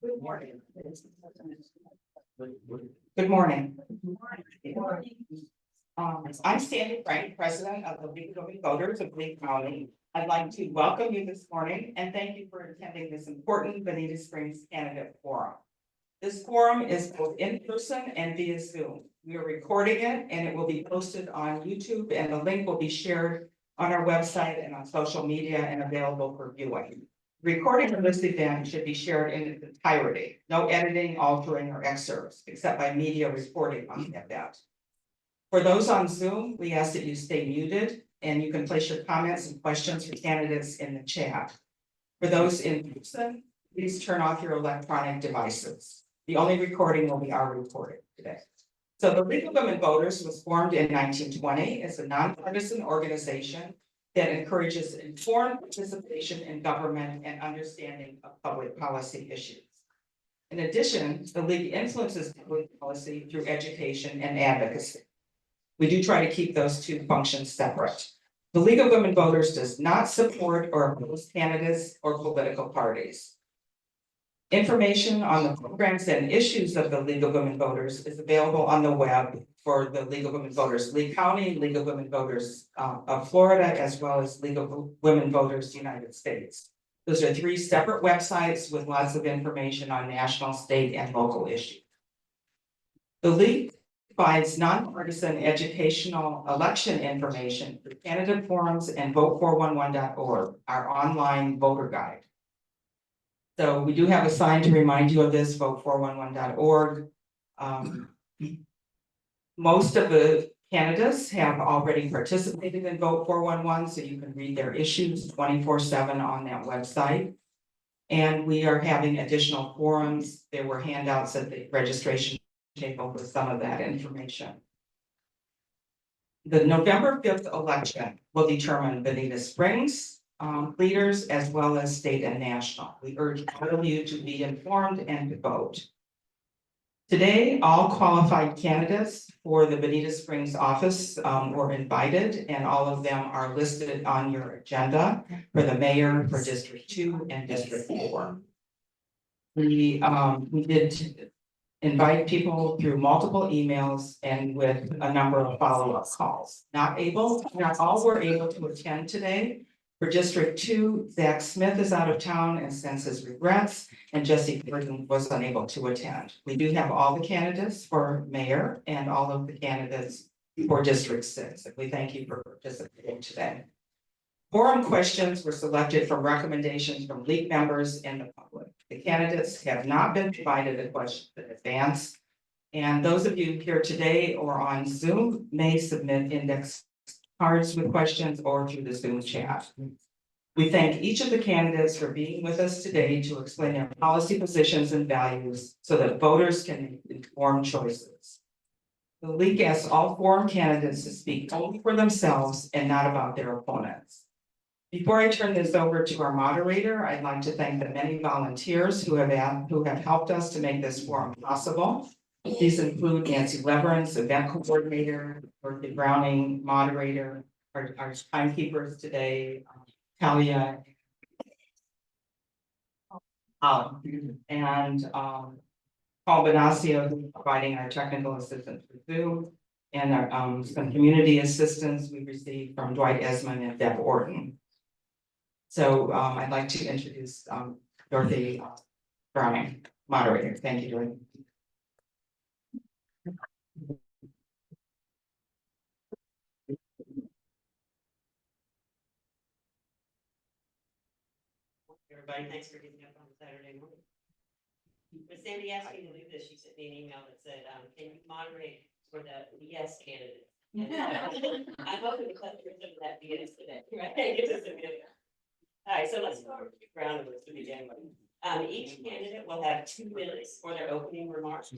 Good morning. Good morning. I'm Sandy Frank, President of the League of Women Voters of Lee County. I'd like to welcome you this morning and thank you for attending this important Bonita Springs candidate forum. This forum is both in person and via Zoom. We are recording it and it will be posted on YouTube, and the link will be shared on our website and on social media and available for viewing. Recording of this event should be shared in its entirety. No editing, altering, or excerpts, except by media reporting on the event. For those on Zoom, we ask that you stay muted and you can place your comments and questions for candidates in the chat. For those in person, please turn off your electronic devices. The only recording will be our recording today. So the League of Women Voters was formed in 1920 as a nonpartisan organization that encourages informed participation in government and understanding of public policy issues. In addition, the League influences public policy through education and advocacy. We do try to keep those two functions separate. The League of Women Voters does not support or oppose candidates or political parties. Information on the programs and issues of the League of Women Voters is available on the web for the League of Women Voters Lee County, League of Women Voters of Florida, as well as League of Women Voters United States. Those are three separate websites with lots of information on national, state, and local issues. The League provides nonpartisan educational election information through candidate forums and vote411.org, our online voter guide. So we do have a sign to remind you of this, vote411.org. Most of the candidates have already participated in Vote 411, so you can read their issues 24/7 on that website. And we are having additional forums. There were handouts at the registration table with some of that information. The November 5th election will determine Bonita Springs leaders as well as state and national. We urge all of you to be informed and to vote. Today, all qualified candidates for the Bonita Springs office were invited, and all of them are listed on your agenda for the mayor for District 2 and District 4. We did invite people through multiple emails and with a number of follow-up calls. Not all were able to attend today. For District 2, Zach Smith is out of town and sends his regrets, and Jesse Gordon was unable to attend. We do have all the candidates for mayor and all of the candidates for District 6. We thank you for participating today. Forum questions were selected from recommendations from League members and the public. The candidates have not been provided a question in advance, and those of you here today or on Zoom may submit index cards with questions or through the Zoom chat. We thank each of the candidates for being with us today to explain their policy positions and values so that voters can make informed choices. The League asks all forum candidates to speak only for themselves and not about their opponents. Before I turn this over to our moderator, I'd like to thank the many volunteers who have helped us to make this forum possible. These include Nancy Leverance, event coordinator, Dorothy Browning, moderator, our timekeepers today, Talia, and Paul Bonacio, who's providing our technical assistance for Zoom, and our some community assistance we received from Dwight Esmond and Deb Orton. So I'd like to introduce Dorothy Browning, moderator. Thank you, Dorothy. Everybody, thanks for getting up on Saturday morning. When Sandy asked me to do this, she sent me an email that said, can you moderate for the BS candidate? I'm hoping to cut through some of that BS today, right? All right, so let's go over the ground rules to begin with. Each candidate will have 2 minutes for their opening remarks,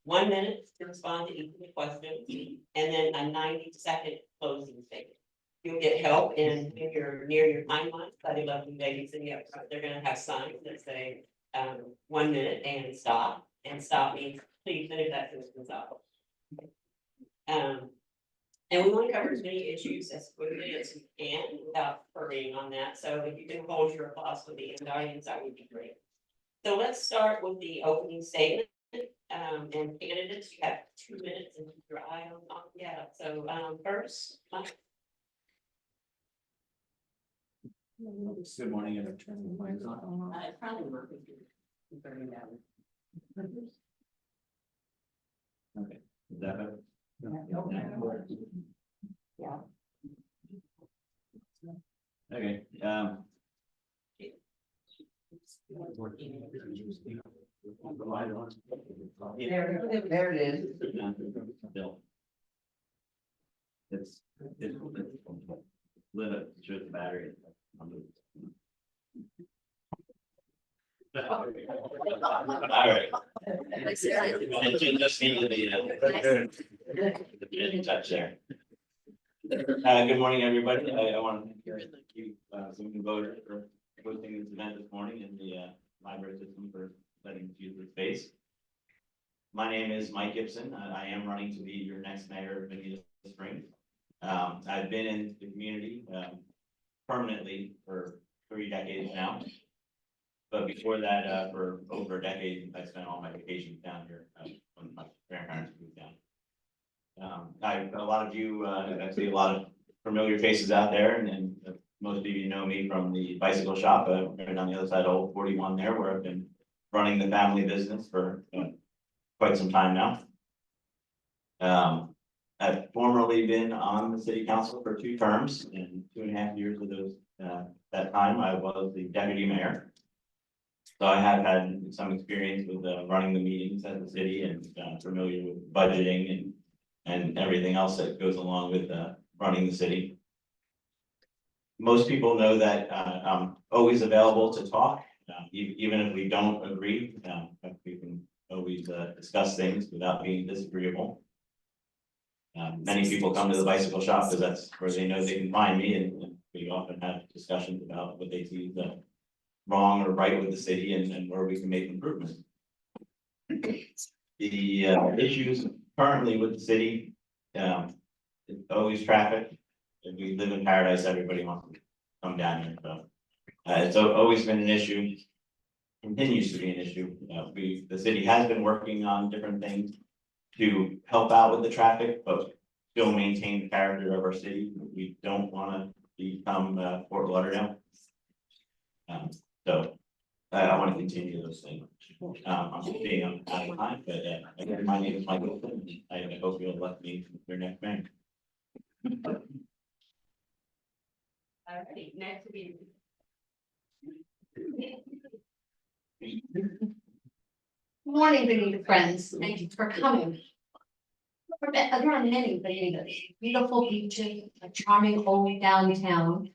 1 minute to respond to each of the questions, and then a 90-second closing statement. You'll get help in your near your timeline by the lovely ladies in the up front. They're going to have signs that say 1 minute and stop. And stop means please finish that sentence off. And we want to cover as many issues as quickly as we can without hurrying on that. So if you can hold your applause for the end audience, that would be great. So let's start with the opening statement. And candidates, you have 2 minutes and keep your eye on, yeah, so, first, Mike. Good morning, and I'm turning the lights on. It's probably working. Okay, is that better? Yeah. Okay, There it is. Bill. It's lit up, shows the battery. All right. It just needed to be touch there. Good morning, everybody. I want to thank you, some voters for hosting this event this morning and the library system for letting us use the space. My name is Mike Gibson. I am running to be your next mayor of Bonita Springs. I've been in the community permanently for 3 decades now. But before that, for over a decade, I spent all my vacations down here when my grandparents moved down. A lot of you, I see a lot of familiar faces out there, and most of you know me from the bicycle shop, right on the other side of Old 41 there, where I've been running the family business for quite some time now. I've formerly been on the city council for 2 terms, and 2.5 years of those, that time I was the deputy mayor. So I have had some experience with running the meetings at the city and familiar with budgeting and everything else that goes along with running the city. Most people know that I'm always available to talk, even if we don't agree. We can always discuss things without being disagreeable. Many people come to the bicycle shop because that's where they know they can find me, and we often have discussions about what they see as wrong or right with the city and where we can make improvements. The issues currently with the city, it's always traffic. If we live in paradise, everybody wants to come down here, so it's always been an issue, continues to be an issue. The city has been working on different things to help out with the traffic, but still maintain the character of our city. We don't want to become Fort Lauderdale. So I want to continue those things. I'm being out of time, but again, my name is Michael. I hope you'll let me your next man. All right, next will be. Good morning, Bonita friends. Thank you for coming. There are many Bonitas, beautiful beaches, a charming old downtown,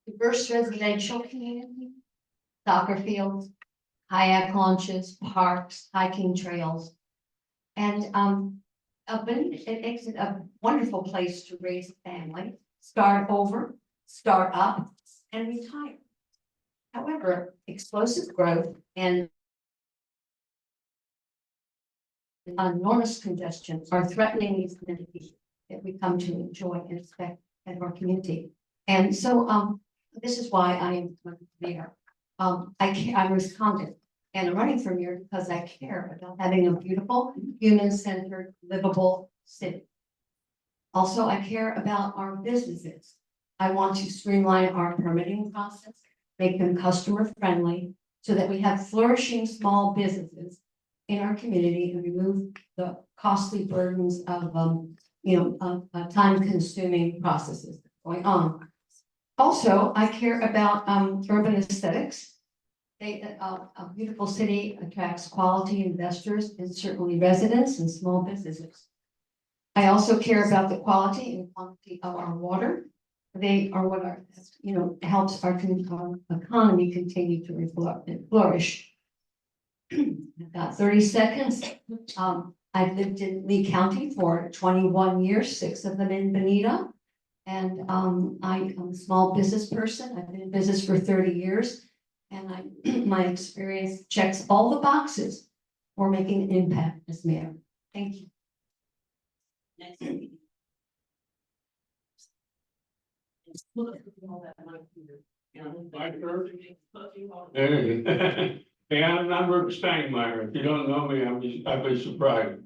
diverse residential community, soccer fields, kayak launches, parks, hiking trails. And Bonita, it makes it a wonderful place to raise a family, start over, start up, and retire. However, explosive growth and enormous congestion are threatening these amenities that we come to enjoy and expect in our community. And so this is why I am mayor. I'm Ruth Condit, and I'm running for mayor because I care about having a beautiful, human-centered, livable city. Also, I care about our businesses. I want to streamline our permitting process, make them customer-friendly, so that we have flourishing small businesses in our community and remove the costly burdens of time-consuming processes going on. Also, I care about urban aesthetics. A beautiful city attracts quality investors and certainly residents and small businesses. I also care about the quality and quantity of our water. They are what are, helps our economy continue to flourish. I've got 30 seconds. I've lived in Lee County for 21 years, 6 of them in Bonita. And I'm a small business person. I've been in business for 30 years. And my experience checks all the boxes for making an impact as mayor. Thank you. Next. Hey, Yeah, I'm Rick Steinmeyer. If you don't know me, I'd be surprised.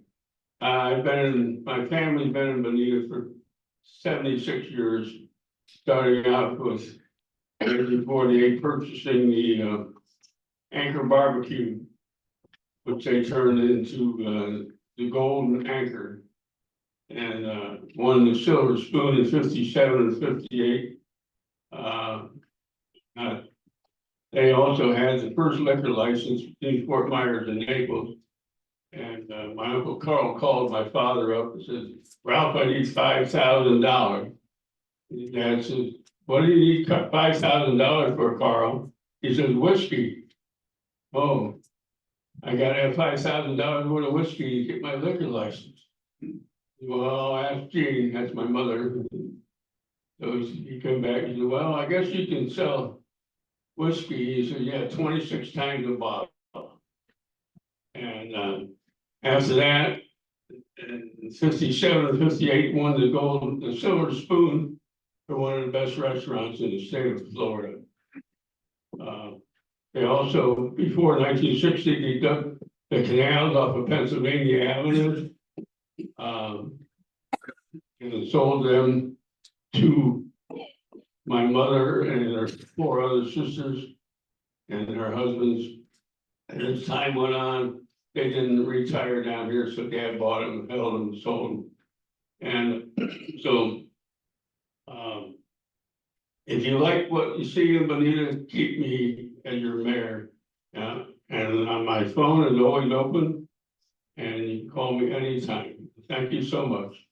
My family's been in Bonita for 76 years, starting out with 1948, purchasing the Anchor Barbecue, which they turned into the Golden Anchor, and won the Silver Spoon in 57 and 58. They also had the first liquor license in Fort Myers and Naples. And my Uncle Carl called my father up and said, "Ralph, I need $5,000. His dad said, "What do you need $5,000 for, Carl?" He says, "Whiskey." "Oh, I gotta have $5,000 worth of whiskey to get my liquor license." "Well, ask Jean," that's my mother. So he come back and said, "Well, I guess you can sell whiskey." He said, "Yeah, 26 times a bottle." And after that, in 57 and 58, won the Silver Spoon for one of the best restaurants in the state of Florida. They also, before 1960, they dug the canals off of Pennsylvania Avenue. And sold them to my mother and her 4 other sisters and their husbands. And as time went on, they didn't retire down here, so Dad bought them, held them, sold them. And so, if you like what you see in Bonita, keep me as your mayor. And my phone is always open, and you can call me anytime. Thank you so much.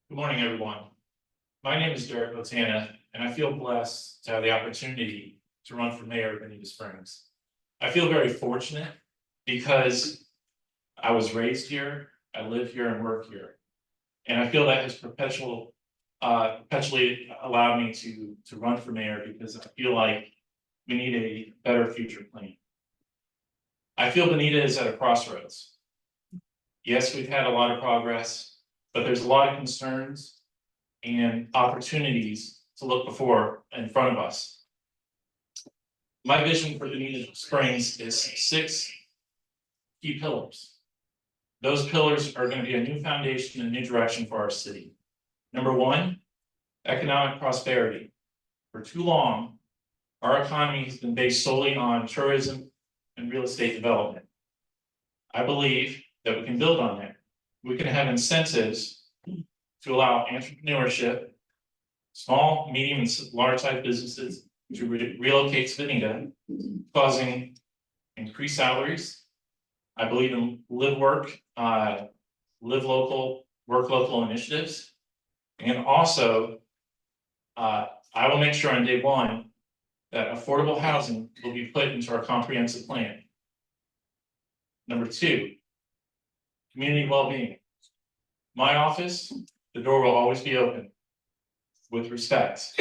Good morning, everyone. My name is Derrick, Botana, and I feel blessed to have the opportunity to run for mayor of Bonita Springs. I feel very fortunate because I was raised here, I live here and work here. And I feel that has perpetually allowed me to run for mayor because I feel like we need a better future plan. I feel Bonita is at a crossroads. Yes, we've had a lot of progress, but there's a lot of concerns and opportunities to look before in front of us. My vision for Bonita Springs is 6 key pillars. Those pillars are going to be a new foundation and new direction for our city. Number 1, economic prosperity. For too long, our economy has been based solely on tourism and real estate development. I believe that we can build on that. We can have incentives to allow entrepreneurship, small, medium, and large size businesses to relocate to Bonita, causing increased salaries. I believe in live local, work local initiatives. And also, I will make sure on day 1 that affordable housing will be put into our comprehensive plan. Number 2, community well-being. My office, the door will always be open with respect.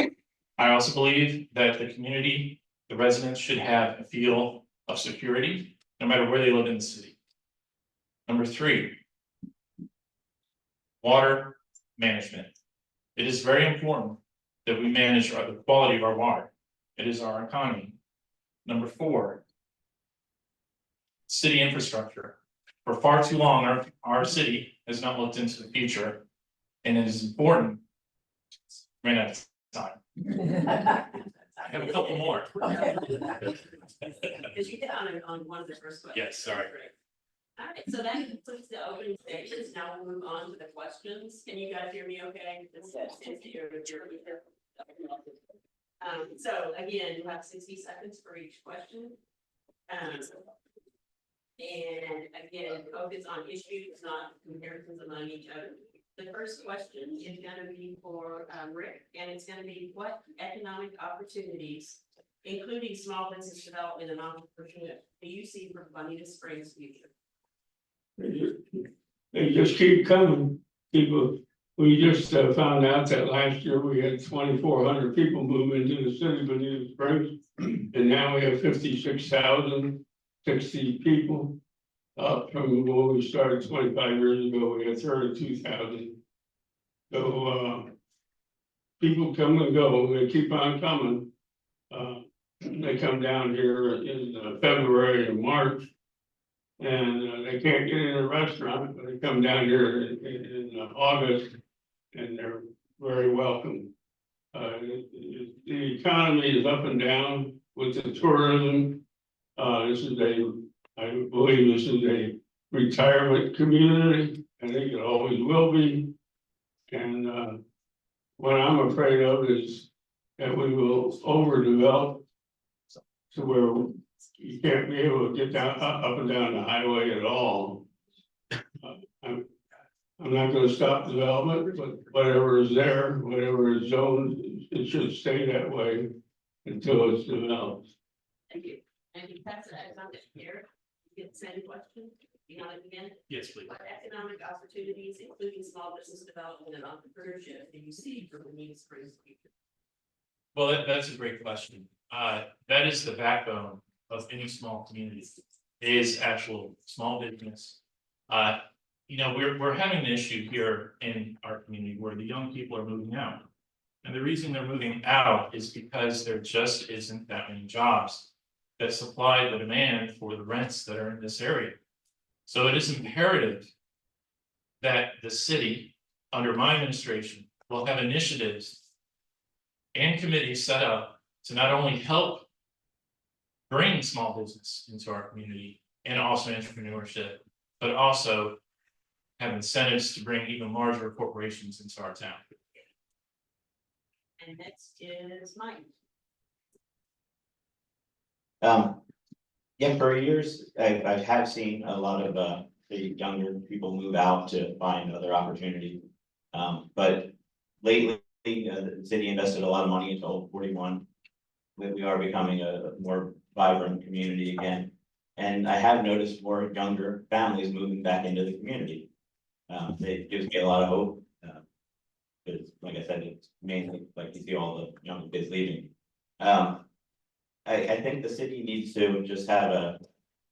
I also believe that the community, the residents should have a feel of security, no matter where they live in the city. Number 3, water management. It is very important that we manage the quality of our water. It is our economy. Number 4, city infrastructure. For far too long, our city has not looked into the future, and it is important. Ran out of time. I have a couple more. Because you hit on one of the first questions. Yes, sorry. All right, so that concludes the opening statements. Now we'll move on to the questions. Can you guys hear me okay? So again, you have 60 seconds for each question. And again, focus on issues, not comparisons among each other. The first question is going to be for Rick, and it's going to be what economic opportunities, including small business development and entrepreneurship, do you see for Bonita Springs' future? They just keep coming. People, we just found out that last year we had 2,400 people move into the city of Bonita Springs, and now we have 56,060 people. Up from when we started 25 years ago, we had 32,000. So people come and go, they keep on coming. They come down here in February and March. And they can't get in a restaurant, but they come down here in August, and they're very welcome. The economy is up and down with the tourism. I believe this is a retirement community. I think it always will be. And what I'm afraid of is that we will overdevelop to where you can't be able to get down, up and down the highway at all. I'm not gonna stop development, but whatever is there, whatever is zoned, it should stay that way until it's developed. Thank you. And you pass it on to Derrick. You get the same question. You know it again. Yes, please. What economic opportunities, including small business development and entrepreneurship, do you see for Bonita Springs' future? Well, that's a great question. That is the backbone of any small community, is actual small business. You know, we're having an issue here in our community where the young people are moving out. And the reason they're moving out is because there just isn't that many jobs that supply the demand for the rents that are in this area. So it is imperative that the city, under my administration, will have initiatives and committees set up to not only help bring small business into our community and also entrepreneurship, but also have incentives to bring even larger corporations into our town. And next is Mike. Yeah, for years, I have seen a lot of the younger people move out to find other opportunities. But lately, the city invested a lot of money into Old 41. We are becoming a more vibrant community again. And I have noticed more younger families moving back into the community. It gives me a lot of hope. Because like I said, it's mainly like you see all the young kids leaving. I think the city needs to just have a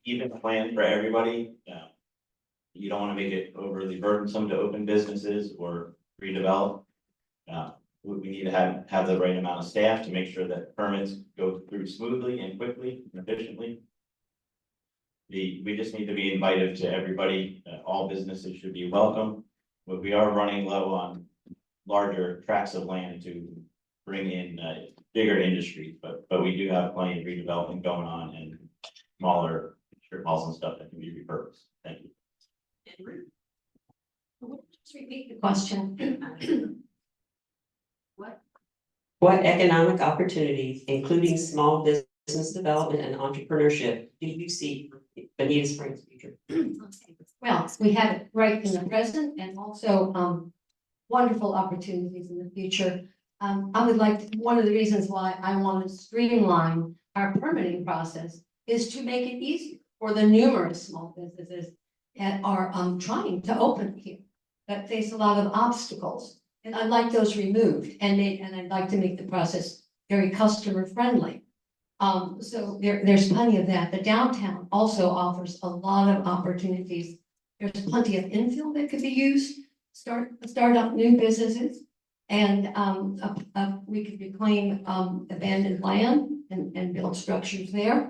even plan for everybody. You don't want to make it overly burdensome to open businesses or redevelop. We need to have the right amount of staff to make sure that permits go through smoothly and quickly and efficiently. We just need to be invited to everybody. All businesses should be welcome, but we are running low on larger tracts of land to bring in bigger industries, but we do have plenty of redevelopment going on and smaller strip malls and stuff that can be repurposed. Thank you. And Ruth. Just repeat the question. What economic opportunities, including small business development and entrepreneurship, do you see for Bonita Springs' future? Well, we have it right in the present and also wonderful opportunities in the future. I would like, one of the reasons why I want to streamline our permitting process is to make it easier for the numerous small businesses that are trying to open here, that face a lot of obstacles. And I'd like those removed and I'd like to make the process very customer friendly. So there's plenty of that. The downtown also offers a lot of opportunities. There's plenty of infill that could be used, start up new businesses. And we could reclaim abandoned land and build structures there.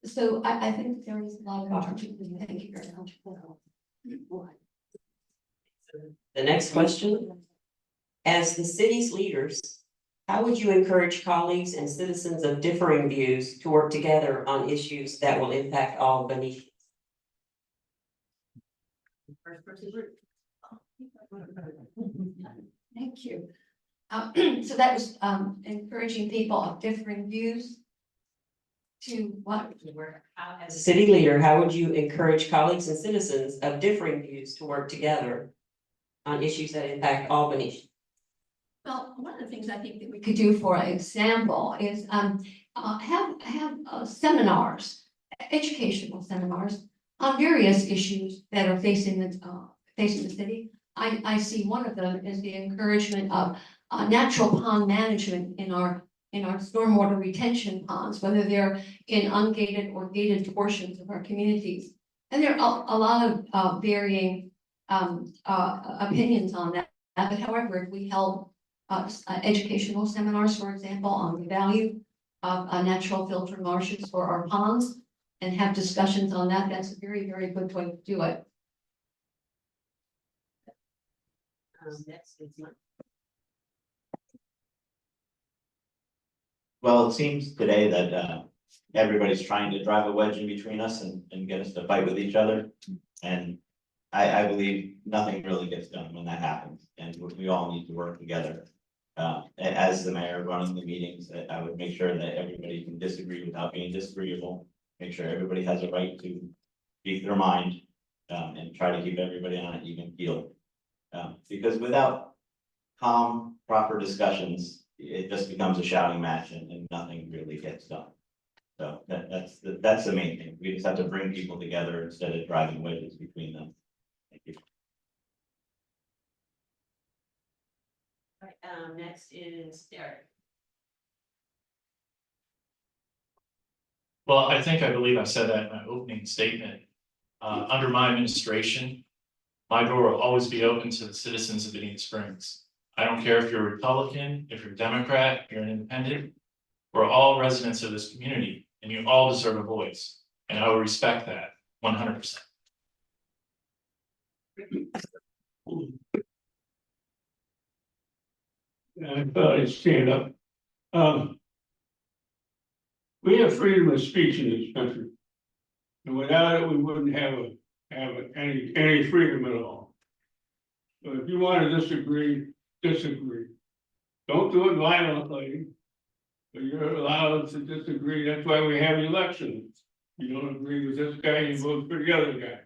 So I think there is a lot of opportunity. Thank you very much. The next question, as the city's leaders, how would you encourage colleagues and citizens of differing views to work together on issues that will impact all Bonitans? First person, Ruth. Thank you. So that was encouraging people of differing views to what? As a city leader, how would you encourage colleagues and citizens of differing views to work together on issues that impact all Bonitans? Well, one of the things I think that we could do, for example, is have seminars, educational seminars on various issues that are facing the city. I see one of them is the encouragement of natural pond management in our stormwater retention ponds, whether they're in ungated or gated portions of our communities. And there are a lot of varying opinions on that. But however, if we held educational seminars, for example, on the value of natural filtered marshes for our ponds and have discussions on that. That's a very, very good way to do it. Next is Mike. Well, it seems today that everybody's trying to drive a wedge in between us and get us to fight with each other. And I believe nothing really gets done when that happens, and we all need to work together. As the mayor running the meetings, I would make sure that everybody can disagree without being disagreeable. Make sure everybody has a right to speak their mind, and try to keep everybody on an even keel. Because without calm, proper discussions, it just becomes a shouting match and nothing really gets done. So that's the main thing. We just have to bring people together instead of driving wedges between them. Thank you. Right, next is Derrick. Well, I believe I said that in my opening statement. Under my administration, my door will always be open to the citizens of Bonita Springs. I don't care if you're a Republican, if you're a Democrat, if you're an independent. We're all residents of this community and you all deserve a voice. And I will respect that 100%. I thought I'd stand up. We have freedom of speech in this country. And without it, we wouldn't have any freedom at all. So if you want to disagree, disagree. Don't do it violently. But you're allowed to disagree. That's why we have elections. You don't agree with this guy, you vote for the other guy.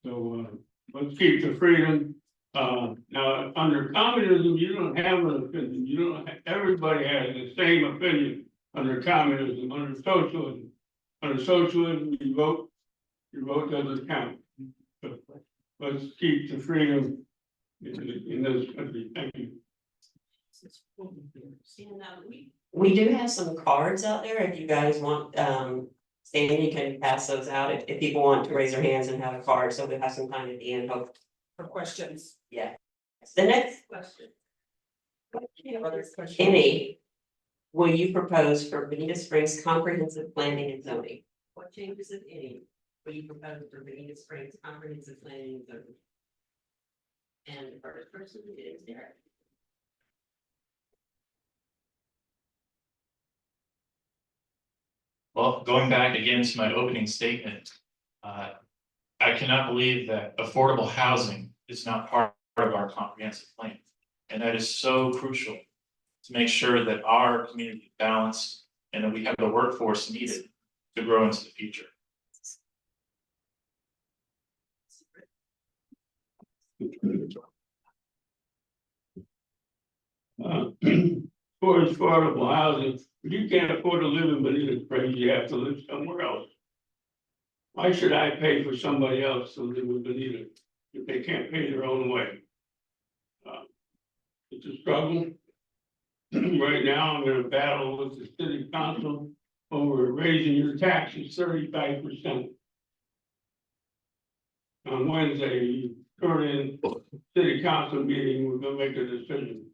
So let's keep the freedom. Now, under communism, you don't have an opinion. You don't. Everybody has the same opinion under communism. Under socialism, you vote. Your vote doesn't count. So let's keep the freedom in this country. Thank you. We do have some cards out there if you guys want, Sandy can pass those out if people want to raise their hands and have a card, so we have some time at the end, hope. For questions. Yeah. The next question. Any will you propose for Bonita Springs comprehensive planning and zoning? What changes, if any, will you propose for Bonita Springs comprehensive planning and zoning? And the first person is Derrick. Well, going back again to my opening statement, I cannot believe that affordable housing is not part of our comprehensive plan. And that is so crucial to make sure that our community is balanced and that we have the workforce needed to grow into the future. For affordable housing, if you can't afford to live in Bonita Springs, you have to live somewhere else. Why should I pay for somebody else to live in Bonita if they can't pay their own way? It's a struggle. Right now, I'm in a battle with the city council over raising your taxes 35%. On Wednesday, you turn in city council meeting, we're gonna make a decision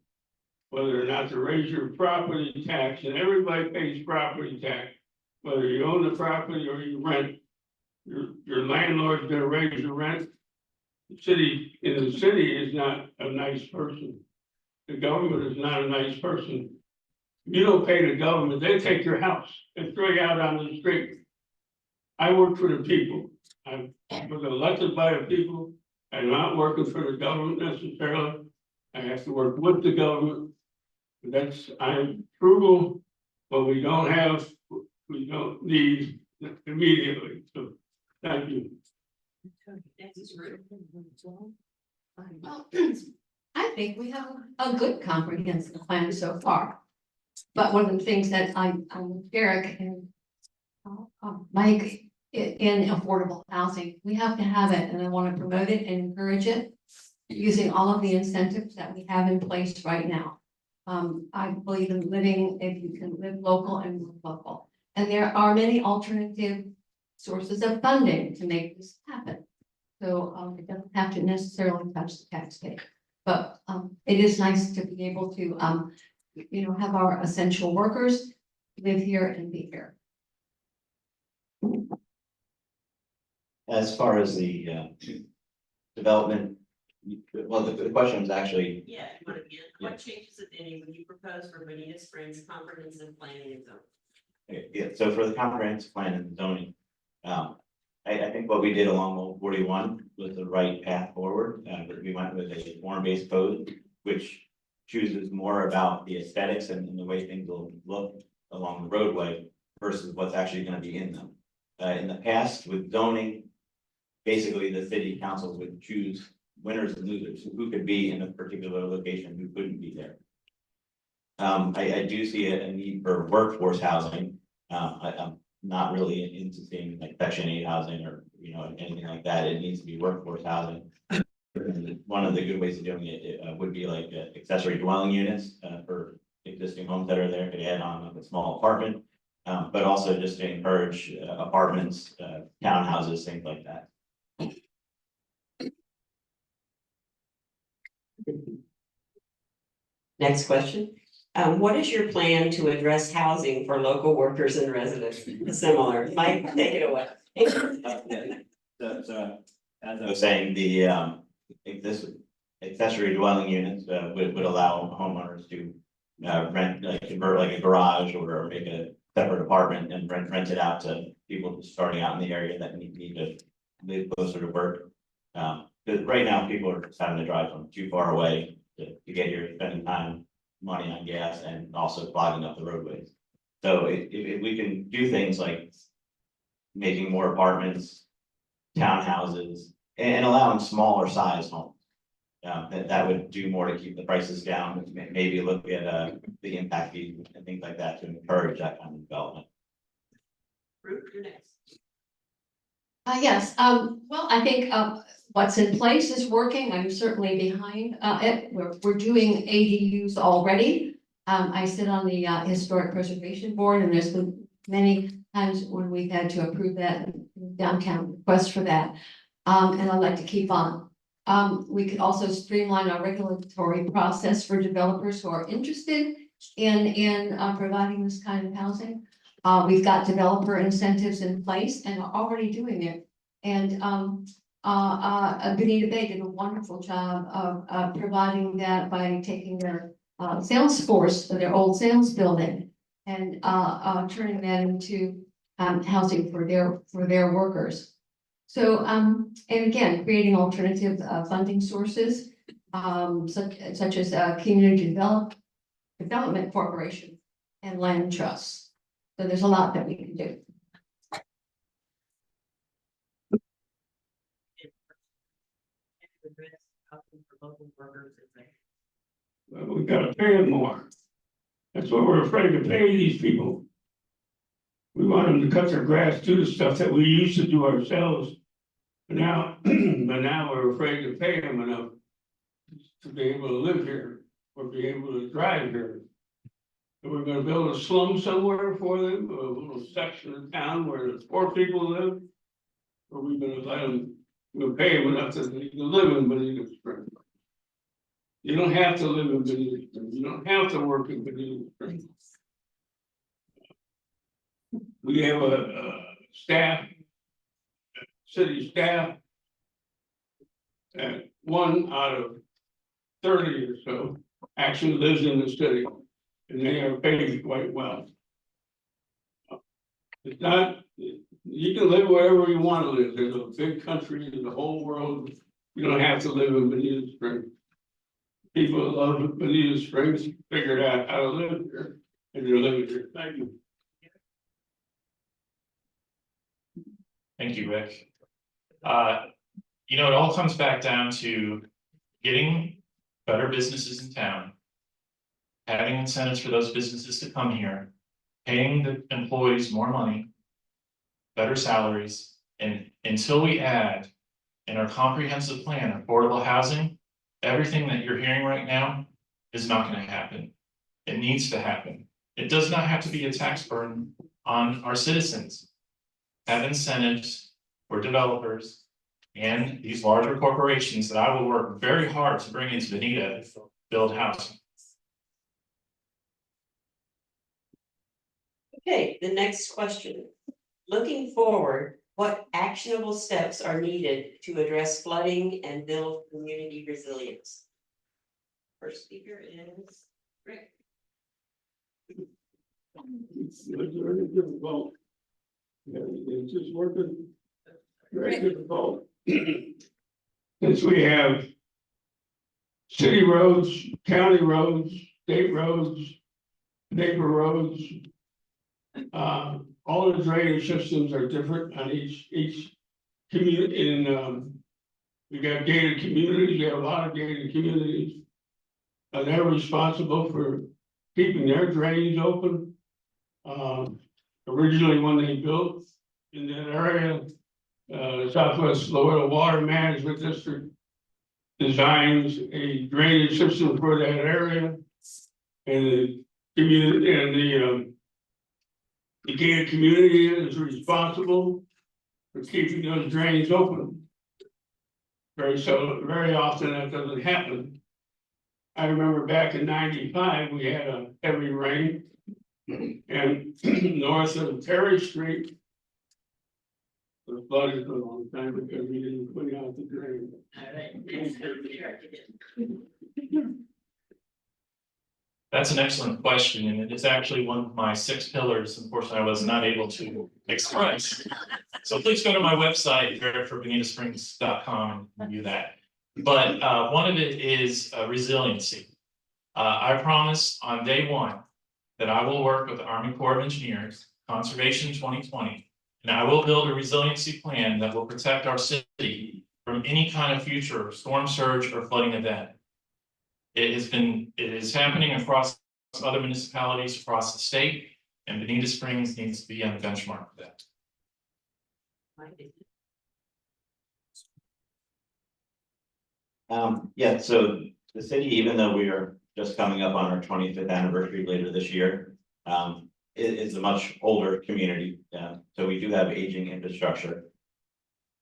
whether or not to raise your property tax, and everybody pays property tax, whether you own the property or you rent. Your landlord's gonna raise your rent. The city is not a nice person. The government is not a nice person. You don't pay the government, they take your house and throw you out on the street. I work for the people. I was elected by the people. I'm not working for the government necessarily. I have to work with the government. I'm frugal, but we don't need immediately. So thank you. Well, I think we have a good comprehensive plan so far. But one of the things that I'm with Derrick and Mike in affordable housing, we have to have it, and I want to promote it and encourage it using all of the incentives that we have in place right now. I believe in living, if you can live local and work local. And there are many alternative sources of funding to make this happen. So it doesn't have to necessarily touch the tax base. But it is nice to be able to have our essential workers live here and be here. As far as the development, well, the question was actually, Yeah, you want to get, what changes, if any, would you propose for Bonita Springs comprehensive planning and zoning? yeah, so for the comprehensive plan and zoning, I think what we did along Old 41 was the right path forward. But we went with a form-based code, which chooses more about the aesthetics and the way things will look along the roadway versus what's actually gonna be in them. In the past with zoning, basically the city council would choose winners and losers, who could be in a particular location, who couldn't be there. I do see a need for workforce housing. I'm not really into seeing like Section 8 housing or, anything like that. It needs to be workforce housing. One of the good ways of doing it would be like accessory dwelling units for existing homes that are there, could add on like a small apartment. But also just to encourage apartments, townhouses, things like that. Next question. What is your plan to address housing for local workers and residents? Similar, Mike, take it away. So, as I was saying, this accessory dwelling units would allow homeowners to rent, like convert like a garage or make a separate apartment and rent it out to people just starting out in the area that need to live closer to work. Because right now people are just having to drive from too far away to get here, spending money on gas and also clogging up the roadways. So if we can do things like making more apartments, townhouses, and allowing smaller size homes. That would do more to keep the prices down, maybe look at the impact fees and things like that to encourage that kind of development. Ruth, you're next. Yes, well, I think what's in place is working. I'm certainly behind it. We're doing ADUs already. I sit on the Historic Preservation Board, and there's been many times when we've had to approve that downtown request for that. And I'd like to keep on. We could also streamline our regulatory process for developers who are interested in providing this kind of housing. We've got developer incentives in place and are already doing it. And Bonita Bay did a wonderful job of providing that by taking their sales force, their old sales building, and turning that into housing for their workers. So and again, creating alternative funding sources, such as community development corporation and land trusts. So there's a lot that we can do. Address housing for local workers and residents. Well, we gotta pay them more. That's what we're afraid to pay these people. We want them to cut their grass, do the stuff that we used to do ourselves. But now, we're afraid to pay them enough to be able to live here or be able to drive here. So we're gonna build a slum somewhere for them, a little section of town where the poor people live. Or we're gonna let them, we'll pay them enough that they can live in Bonita Springs. You don't have to live in Bonita Springs, you don't have to work in Bonita Springs. We have a staff, city staff. And 1 out of 30 or so actually lives in the city, and they are paid quite well. It's not, you can live wherever you want to live. There's a big country in the whole world. You don't have to live in Bonita Springs. People that love Bonita Springs figured out how to live here, and they're living here. Thank you. Thank you, Rick. It all comes back down to getting better businesses in town, having incentives for those businesses to come here, paying the employees more money, better salaries, and until we add in our comprehensive plan, affordable housing, everything that you're hearing right now is not going to happen. It needs to happen. It does not have to be a tax burden on our citizens. Have incentives for developers, and these larger corporations that I will work very hard to bring into Bonita to build housing. Okay, the next question. Looking forward, what actionable steps are needed to address flooding and build community resilience? First speaker is Rick. It's very difficult. Yeah, it's just working very difficult. Since we have city roads, county roads, state roads, neighbor roads. All the drainage systems are different on each community we got gated communities, we have a lot of gated communities. They're responsible for keeping their drains open. Originally, when they built in that area, the Southwest Florida Water Management District designs a drainage system for that area. And the community and the gated community is responsible for keeping those drains open. Very often that doesn't happen. I remember back in '95, we had a heavy rain. And north of Terry Street, the flood is a long time because we didn't clean out the drain. That's an excellent question, and it is actually one of my 6 pillars. Unfortunately, I was not able to express. So please go to my website, derrick.boninasprings.com, and view that. But one of it is resiliency. I promised on day 1 that I will work with the Army Corps of Engineers, Conservation 2020, and I will build a resiliency plan that will protect our city from any kind of future storm surge or flooding event. It is happening across other municipalities across the state, and Bonita Springs needs to be on the benchmark for that. Yeah, so the city, even though we are just coming up on our 25th anniversary later this year, it is a much older community. So we do have aging infrastructure.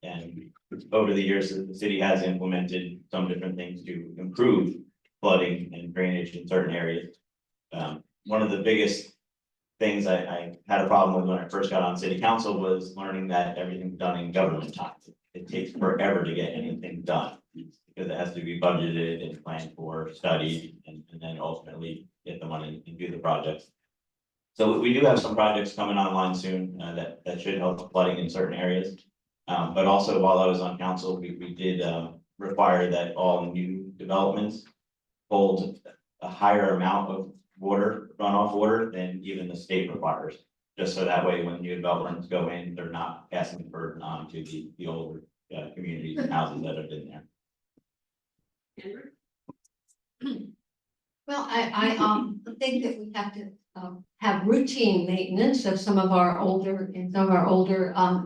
And over the years, the city has implemented some different things to improve flooding and drainage in certain areas. One of the biggest things I had a problem with when I first got on city council was learning that everything's done in government time. It takes forever to get anything done because it has to be budgeted and planned for, studied, and then ultimately get the money and do the projects. So we do have some projects coming online soon that should help flooding in certain areas. But also while I was on council, we did require that all new developments hold a higher amount of water, runoff water than even the state requires. Just so that way, when new developments go in, they're not passing the burden on to the older communities and houses that have been there. Well, I think that we have to have routine maintenance of some of our older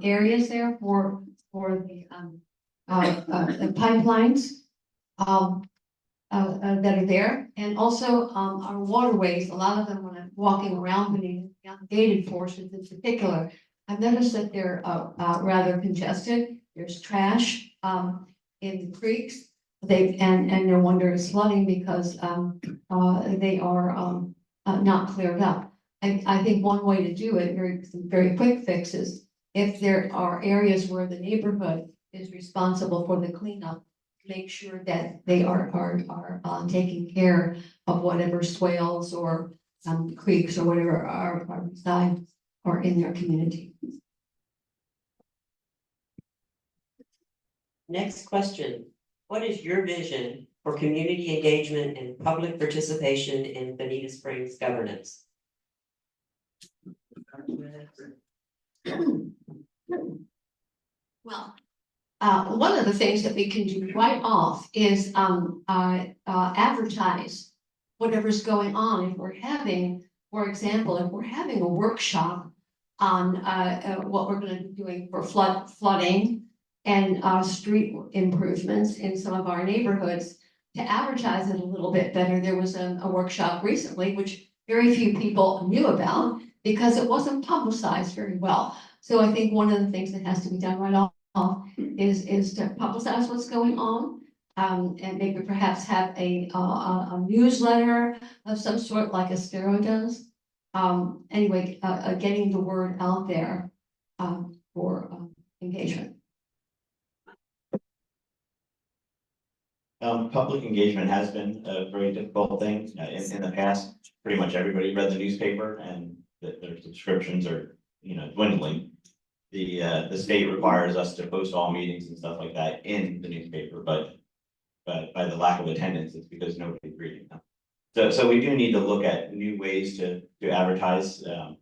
areas there for the pipelines that are there, and also our waterways. A lot of them, when I'm walking around the gated portions in particular, I've noticed that they're rather congested. There's trash in the creeks. And no wonder it's flooding because they are not cleared up. I think one way to do it, very quick fixes, if there are areas where the neighborhood is responsible for the cleanup, make sure that they are taking care of whatever swales or creeks or whatever are reside or in their community. Next question. What is your vision for community engagement and public participation in Bonita Springs governance? Well, one of the things that we can do right off is advertise whatever's going on. If we're having, for example, if we're having a workshop on what we're going to be doing for flooding and street improvements in some of our neighborhoods, to advertise it a little bit better. There was a workshop recently, which very few people knew about because it wasn't publicized very well. So I think one of the things that has to be done right off is to publicize what's going on. And maybe perhaps have a newsletter of some sort like Aspero does. Anyway, getting the word out there, for, engagement. Public engagement has been a very difficult thing. In the past, pretty much everybody read the newspaper and their subscriptions are, dwindling. The state requires us to post all meetings and stuff like that in the newspaper, but by the lack of attendance, it's because nobody's reading them. So we do need to look at new ways to advertise. A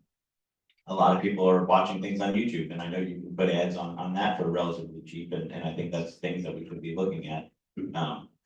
lot of people are watching things on YouTube, and I know you can put ads on that for relatively cheap, and I think that's things that we could be looking at.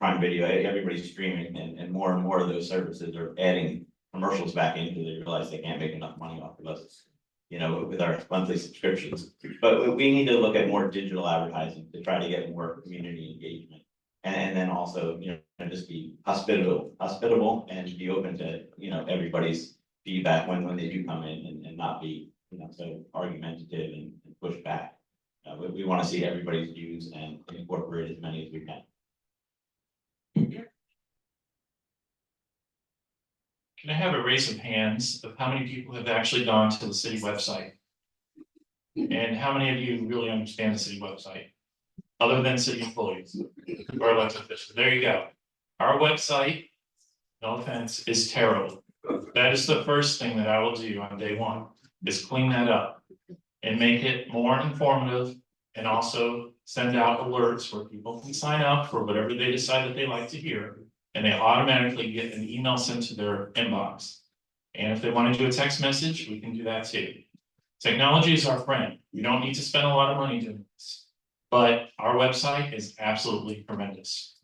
Prime Video, everybody's streaming, and more of those services are adding commercials back in because they realize they can't make enough money off of us, with our monthly subscriptions. But we need to look at more digital advertising to try to get more community engagement. And then also, just be hospitable and be open to, everybody's feedback when they do come in and not be, so argumentative and push back. We want to see everybody's views and incorporate as many as we can. Can I have a raise of hands of how many people have actually gone to the city website? And how many of you really understand the city website? Other than city employees or elected officials? There you go. Our website, no offense, is terrible. That is the first thing that I will do on day one, is clean that up. And make it more informative, and also send out alerts where people can sign up for whatever they decide that they like to hear. And they automatically get an email sent to their inbox. And if they want to do a text message, we can do that too. Technology is our friend. We don't need to spend a lot of money doing this. But our website is absolutely tremendous.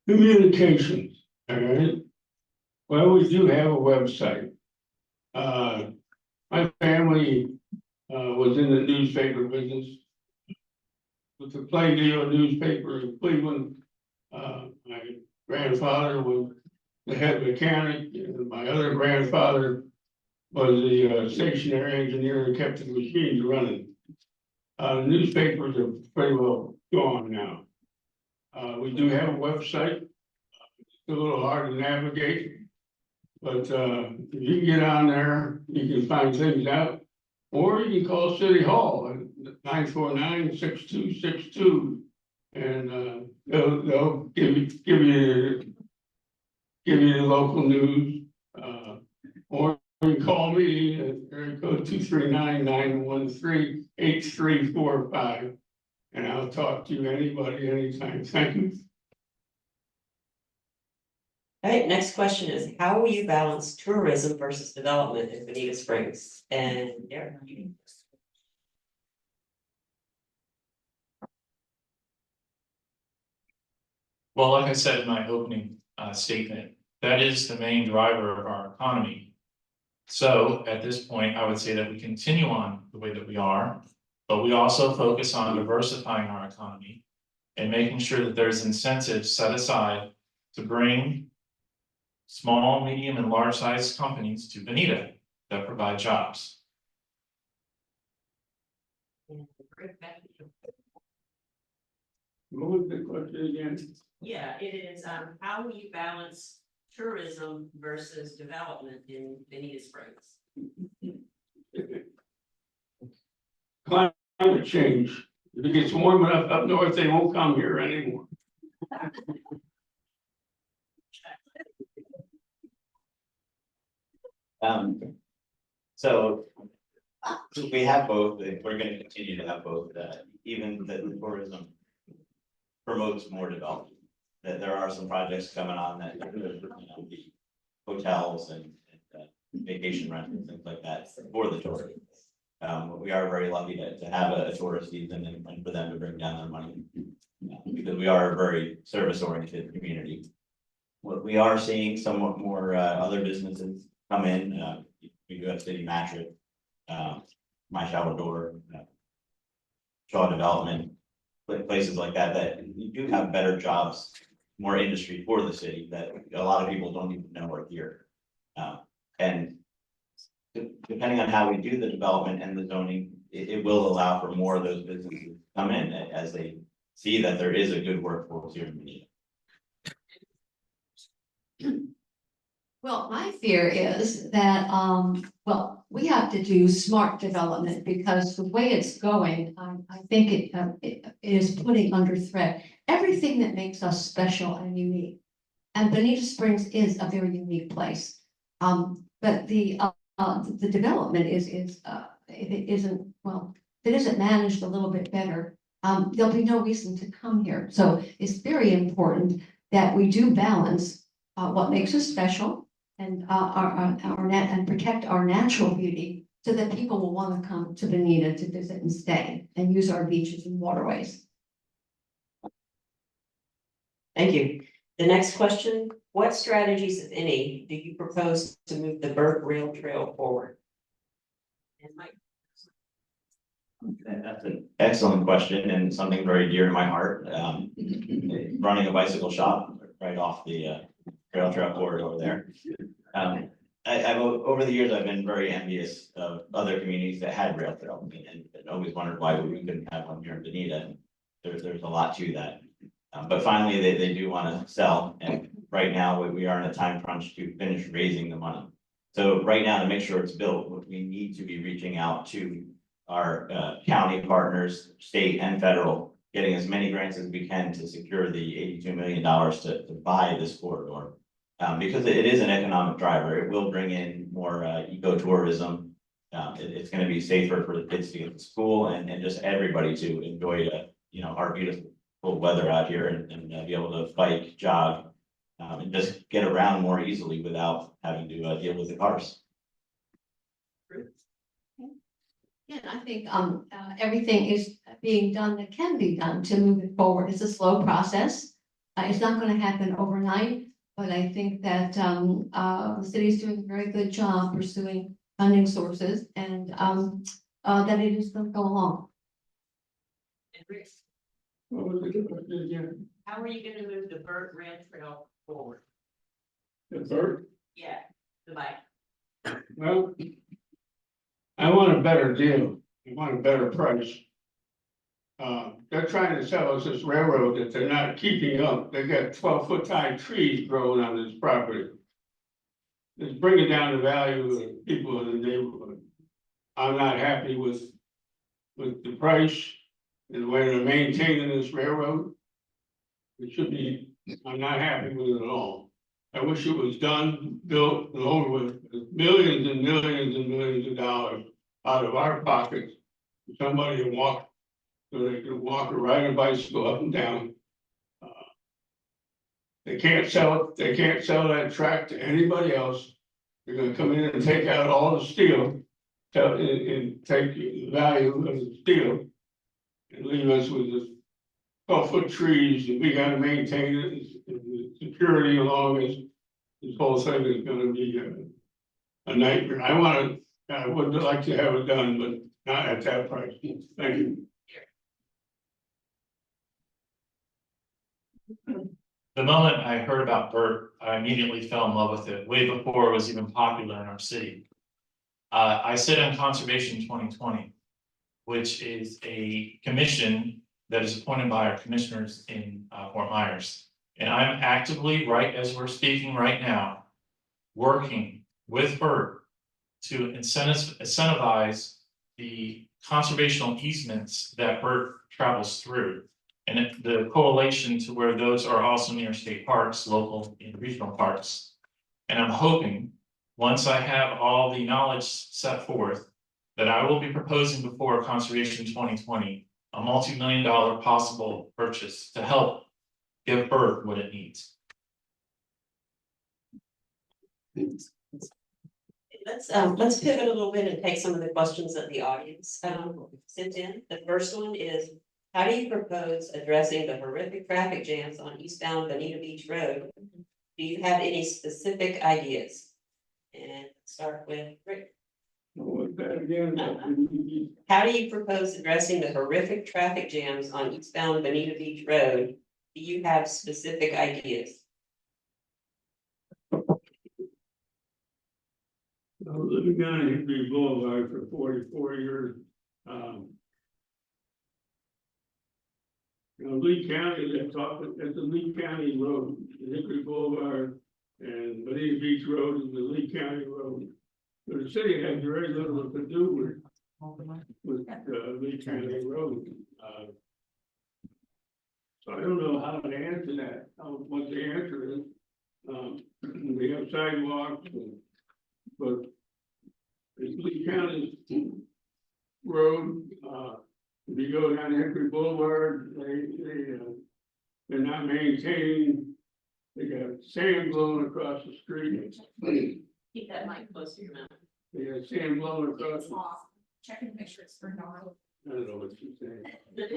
Communications, all right? Well, we do have a website. My family was in the newspaper business. With the Plain Deal newspaper in Cleveland. My grandfather was the head mechanic, and my other grandfather was the stationary engineer and kept the machines running. Newspapers are pretty well gone now. We do have a website. It's a little hard to navigate, but if you can get on there, you can find things out. Or you can call City Hall at 949-6262, and they'll give you the local news. Or you can call me at area code 239-913-8345, and I'll talk to anybody anytime. Thank you. All right, next question is, how will you balance tourism versus development in Bonita Springs? And Derrick, you. Well, like I said in my opening statement, that is the main driver of our economy. So at this point, I would say that we continue on the way that we are, but we also focus on diversifying our economy and making sure that there's incentives set aside to bring small, medium, and large-sized companies to Bonita that provide jobs. What was the question again? Yeah, it is, how will you balance tourism versus development in Bonita Springs? Climate change. If it gets warm enough up north, they won't come here anymore. So we have both. We're going to continue to have both. Even the tourism promotes more development. That there are some projects coming on that, the hotels and vacation rentals, things like that for the tourists. We are very lucky to have a tourist season and for them to bring down their money, because we are a very service oriented community. What we are seeing somewhat more other businesses come in. We do have City Mattress, My Shower Door, Shaw Development, places like that you do have better jobs, more industry for the city that a lot of people don't even know are here. And depending on how we do the development and the zoning, it will allow for more of those businesses to come in as they see that there is a good workforce here in Bonita. Well, my fear is that, well, we have to do smart development because the way it's going, I think it is putting under threat everything that makes us special and unique. And Bonita Springs is a very unique place. But the development is, if it isn't, well, if it isn't managed a little bit better, there'll be no reason to come here. So it's very important that we do balance what makes us special and and protect our natural beauty so that people will want to come to Bonita to visit and stay and use our beaches and waterways. Thank you. The next question, what strategies, if any, do you propose to move the Burt Rail Trail forward? And Mike. That's an excellent question and something very dear to my heart. Running a bicycle shop right off the rail trail corridor there. I've over the years, I've been very envious of other communities that had rail trail and always wondered why we couldn't have one here in Bonita. There's a lot to that. But finally, they do want to sell, and right now we are in a time crunch to finish raising the money. So right now, to make sure it's built, we need to be reaching out to our county partners, state and federal, getting as many grants as we can to secure the $82 million to buy this corridor. Because it is an economic driver, it will bring in more ecotourism. It's going to be safer for the kids to get to school and just everybody to enjoy our beautiful weather out here and be able to bike, jog, and just get around more easily without having to deal with the cars. Yeah, I think everything is being done that can be done to move it forward. It's a slow process. It's not going to happen overnight, but I think that the city is doing a very good job pursuing funding sources and that it is going to go along. And Rick, What was the question again? how are you gonna move the Burt Rail Trail forward? The bird? Yeah, the bike. Well, I want a better deal. I want a better price. They're trying to sell us this railroad that they're not keeping up. They got 12-foot high trees growing on this property. It's bringing down the value of the people in the neighborhood. I'm not happy with the price and the way they're maintaining this railroad. It should be, I'm not happy with it at all. I wish it was done, built, and over with, millions and millions and millions of dollars out of our pockets. Somebody can walk, so they can walk or ride a bicycle up and down. They can't sell it, they can't sell that track to anybody else. They're gonna come in and take out all the steel, and take the value of the steel. And leave us with this 12-foot trees, and we gotta maintain it, and the security along this whole thing is gonna be a nightmare. I would like to have it done, but not at that price. Thank you. The moment I heard about Burt, I immediately fell in love with it, way before it was even popular in our city. I sit on Conservation 2020, which is a commission that is appointed by our commissioners in Fort Myers. And I'm actively, right as we're speaking right now, working with Burt to incentivize the conservational easements that Burt travels through. And the correlation to where those are also near state parks, local and regional parks. And I'm hoping, once I have all the knowledge set forth, that I will be proposing before Conservation 2020, a multi-million-dollar possible purchase to help give Burt what it needs. Let's pivot a little bit and take some of the questions that the audience sent in. The first one is, how do you propose addressing the horrific traffic jams on eastbound Bonita Beach Road? Do you have any specific ideas? And start with Rick. What's that again? How do you propose addressing the horrific traffic jams on eastbound Bonita Beach Road? Do you have specific ideas? living on Hickory Boulevard for 44 years. Lee County, they're talking, it's the Lee County Road, the Hickory Boulevard and Bonita Beach Road is the Lee County Road. So the city has very little to do with Lee County Road. So I don't know how to answer that, what the answer is. We have sidewalks, but it's Lee County Road, if you go down Hickory Boulevard, they're not maintaining. They got sand blowing across the street. Keep that mic close to your mouth. They got sand blowing across. It's off. Check and make sure it's turned on. I don't know what she's saying. Here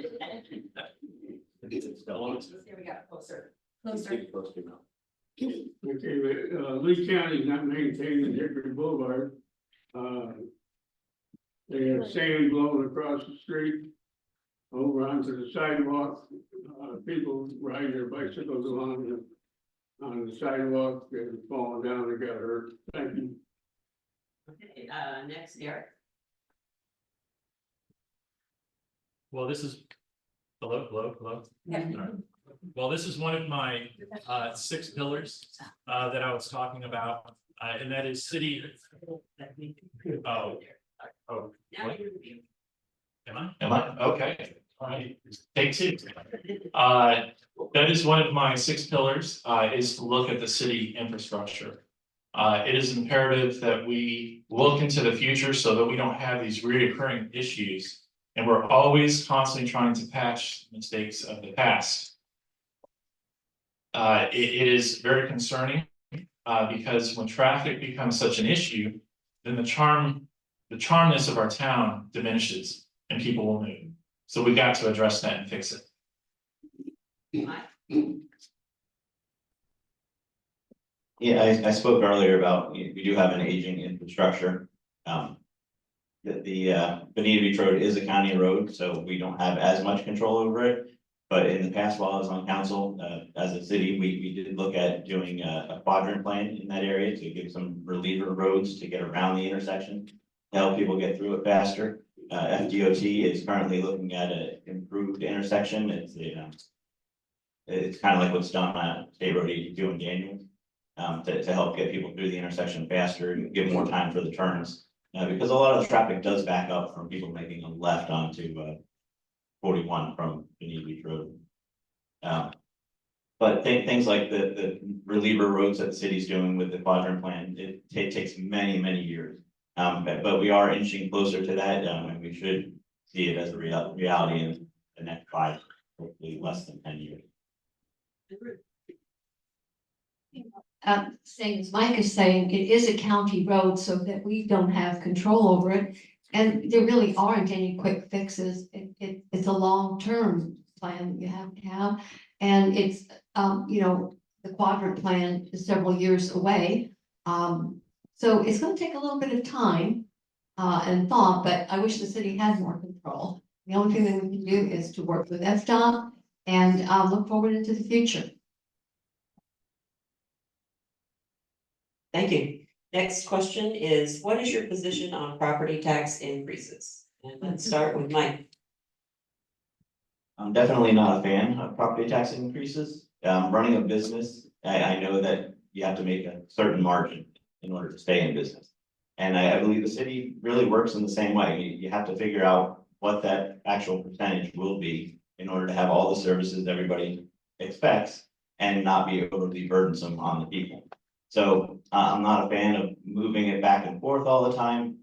we go, closer. Closer. Okay, but Lee County's not maintaining Hickory Boulevard. They have sand blowing across the street. Over onto the sidewalk, people riding their bicycles along on the sidewalk, they're falling down, they got hurt. Thank you. Okay, next, Derrick. Well, this is, hello. Yeah. All right. Well, this is one of my 6 pillars that I was talking about, and that is city. Oh, Now what? you're reviewing. Am I? Okay, all right, take 2. That is one of my 6 pillars, is to look at the city infrastructure. It is imperative that we look into the future so that we don't have these reoccurring issues. And we're always constantly trying to patch mistakes of the past. It is very concerning, because when traffic becomes such an issue, then the charmness of our town diminishes and people will move. So we've got to address that and fix it. Mike? Yeah, I spoke earlier about, we do have an aging infrastructure. The Bonita Beach Road is a county road, so we don't have as much control over it. But in the past, while I was on council, as a city, we did look at doing a quadrant plan in that area to give some reliever roads to get around the intersection, to help people get through it faster. FDOT is currently looking at an improved intersection. It's kind of like what's done on State Road 82 in Daniels, to help get people through the intersection faster and give more time for the turns. Because a lot of the traffic does back up from people making a left onto 41 from Bonita Beach Road. But things like the reliever roads that the city's doing with the quadrant plan, it takes many, many years. But we are inching closer to that, and we should see it as a reality in the next 5, hopefully less than 10 years. Same as Mike is saying, it is a county road so that we don't have control over it. And there really aren't any quick fixes. It's a long-term plan you have to have. And it's, the quadrant plan is several years away. So it's gonna take a little bit of time and thought, but I wish the city had more control. The only thing that we can do is to work with FDOT and look forward into the future. Thank you. Next question is, what is your position on property tax increases? And let's start with Mike. I'm definitely not a fan of property tax increases. Running a business, I know that you have to make a certain margin in order to stay in business. And I believe the city really works in the same way. You have to figure out what that actual percentage will be in order to have all the services everybody expects and not be overly burdensome on the people. So I'm not a fan of moving it back and forth all the time.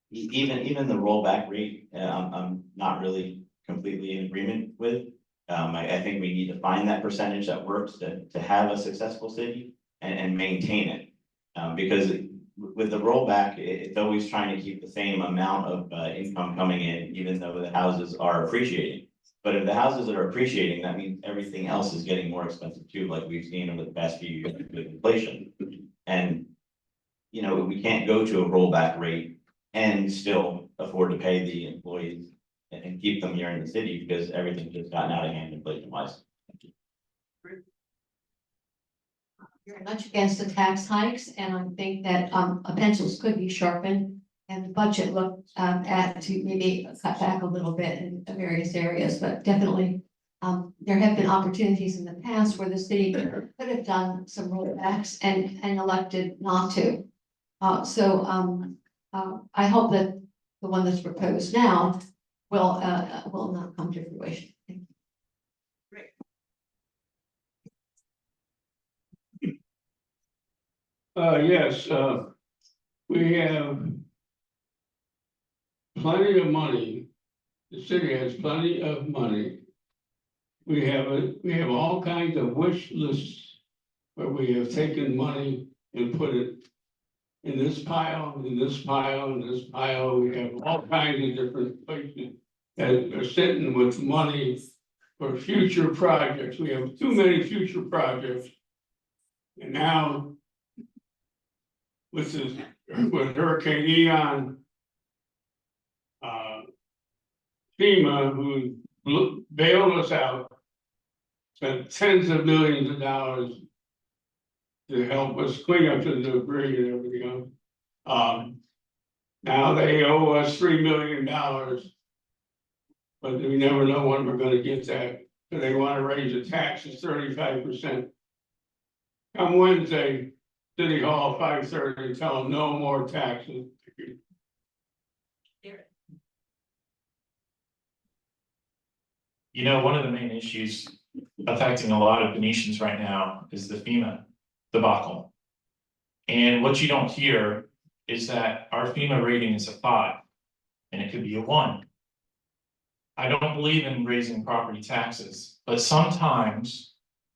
Even the rollback rate, I'm not really completely in agreement with. I think we need to find that percentage that works to have a successful city and maintain it. Because with the rollback, it's always trying to keep the same amount of income coming in, even though the houses are appreciating. But if the houses are appreciating, that means everything else is getting more expensive too, like we've seen over the past few years with inflation. And, we can't go to a rollback rate and still afford to pay the employees and keep them here in the city because everything's just gotten out of hand inflation wise. very much against the tax hikes, and I think that pencils could be sharpened. And the budget looked at to maybe cut back a little bit in various areas, but definitely. There have been opportunities in the past where the city could have done some rollbacks and elected not to. I hope that the one that's proposed now will not come to fruition. Thank you. Yes, we have plenty of money. The city has plenty of money. We have all kinds of wish lists where we have taken money and put it in this pile, in this pile, in this pile. We have all kinds of different places that are sitting with money for future projects. We have too many future projects. And now with Hurricane Ian, FEMA, who bailed us out, spent tens of millions of dollars to help us clean up the debris and everything else. Now they owe us $3 million, but we never know when we're gonna get that. So they want to raise the taxes 35%. Come Wednesday, City Hall, 5:30, tell them no more taxes. Derrick. You know, one of the main issues affecting a lot of Venetians right now is the FEMA debacle. And what you don't hear is that our FEMA rating is a 5, and it could be a 1. I don't believe in raising property taxes, but sometimes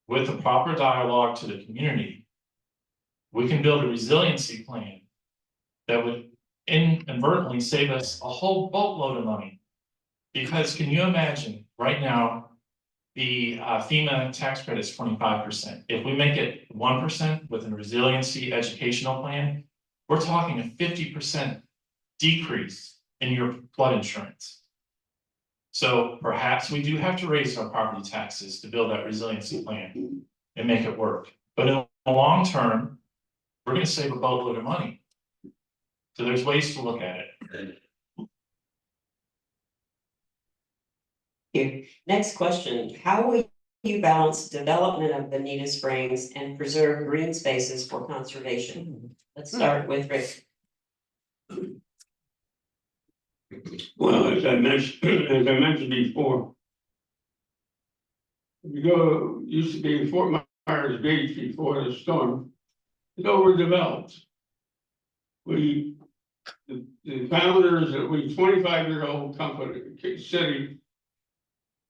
with the proper dialogue to the community, we can build a resiliency plan that would inadvertently save us a whole boatload of money. Because can you imagine right now, the FEMA tax credit is 25%. If we make it 1% with a resiliency educational plan, we're talking a 50% decrease in your flood insurance. So perhaps we do have to raise our property taxes to build that resiliency plan and make it work. But in the long term, we're going to save a boatload of money. So there's ways to look at it. Here, next question, how will you balance development of Bonita Springs and preserve green spaces for conservation? Let's start with Rick. Well, as I mentioned before, if you used to be Fort Myers Beach before the storm, it's overdeveloped. The founders that 25-year-old company, city,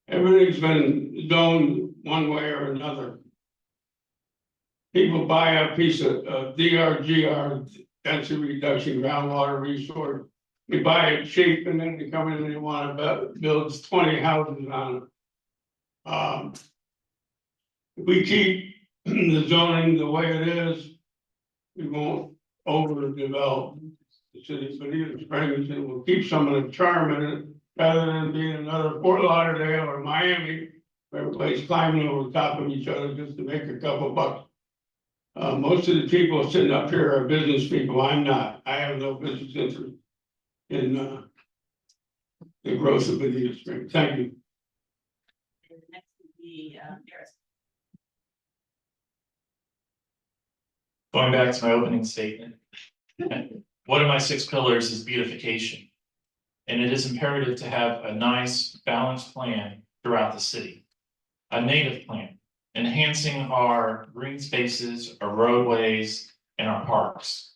everything's been zoned one way or another. People buy a piece of DRGR, density reduction, groundwater resource. They buy it cheap and then they come in and they want to build 20 houses on it. If we keep the zoning the way it is, we won't overdevelop the city of Bonita Springs, and we'll keep some of the charm in it rather than being another Fort Lauderdale or Miami, where everybody's climbing over the top of each other just to make a couple bucks. Most of the people sitting up here are business people. I'm not. I have no business interest in the growth of Bonita Springs. Thank you. And the next would be Derrick. Going back to my opening statement, one of my 6 pillars is beautification. And it is imperative to have a nice balanced plan throughout the city. A native plan, enhancing our green spaces, our roadways, and our parks.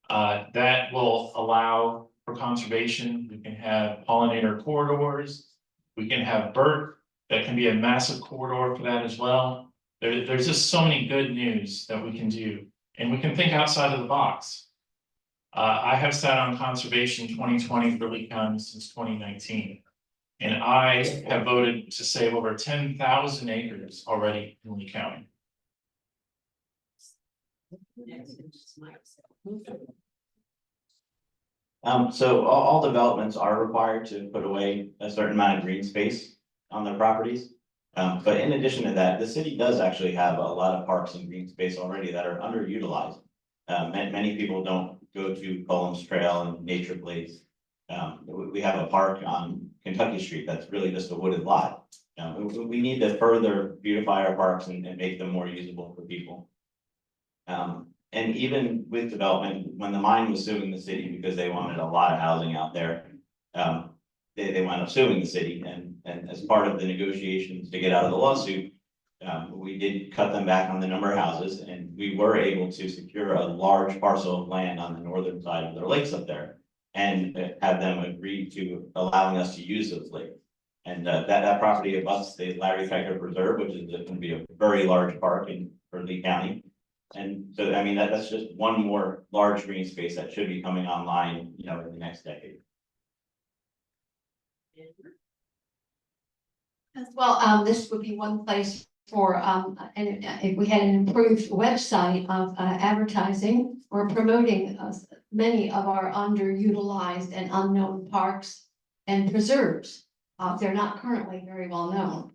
That will allow for conservation. We can have pollinator corridors. We can have bird that can be a massive corridor for that as well. There's just so many good news that we can do, and we can think outside of the box. I have sat on conservation 2020 for Lee County since 2019, and I have voted to save over 10,000 acres already in Lee County. So all developments are required to put away a certain amount of green space on their properties. But in addition to that, the city does actually have a lot of parks and green space already that are underutilized. Many people don't go to Cullum's Trail and Nature Place. We have a park on Kentucky Street that's really just a wooded lot. We need to further beautify our parks and make them more usable for people. And even with development, when the mine was suing the city because they wanted a lot of housing out there, they wound up suing the city, and as part of the negotiations to get out of the lawsuit, we did cut them back on the number of houses, and we were able to secure a large parcel of land on the northern side of their lakes up there, and have them agree to allowing us to use those lakes. And that property abuts the Larry Fecker Preserve, which is going to be a very large park in Lee County. And so, I mean, that's just one more large green space that should be coming online, in the next decade. Well, this would be one place for, and if we had an improved website of advertising or promoting many of our underutilized and unknown parks and preserves. They're not currently very well known.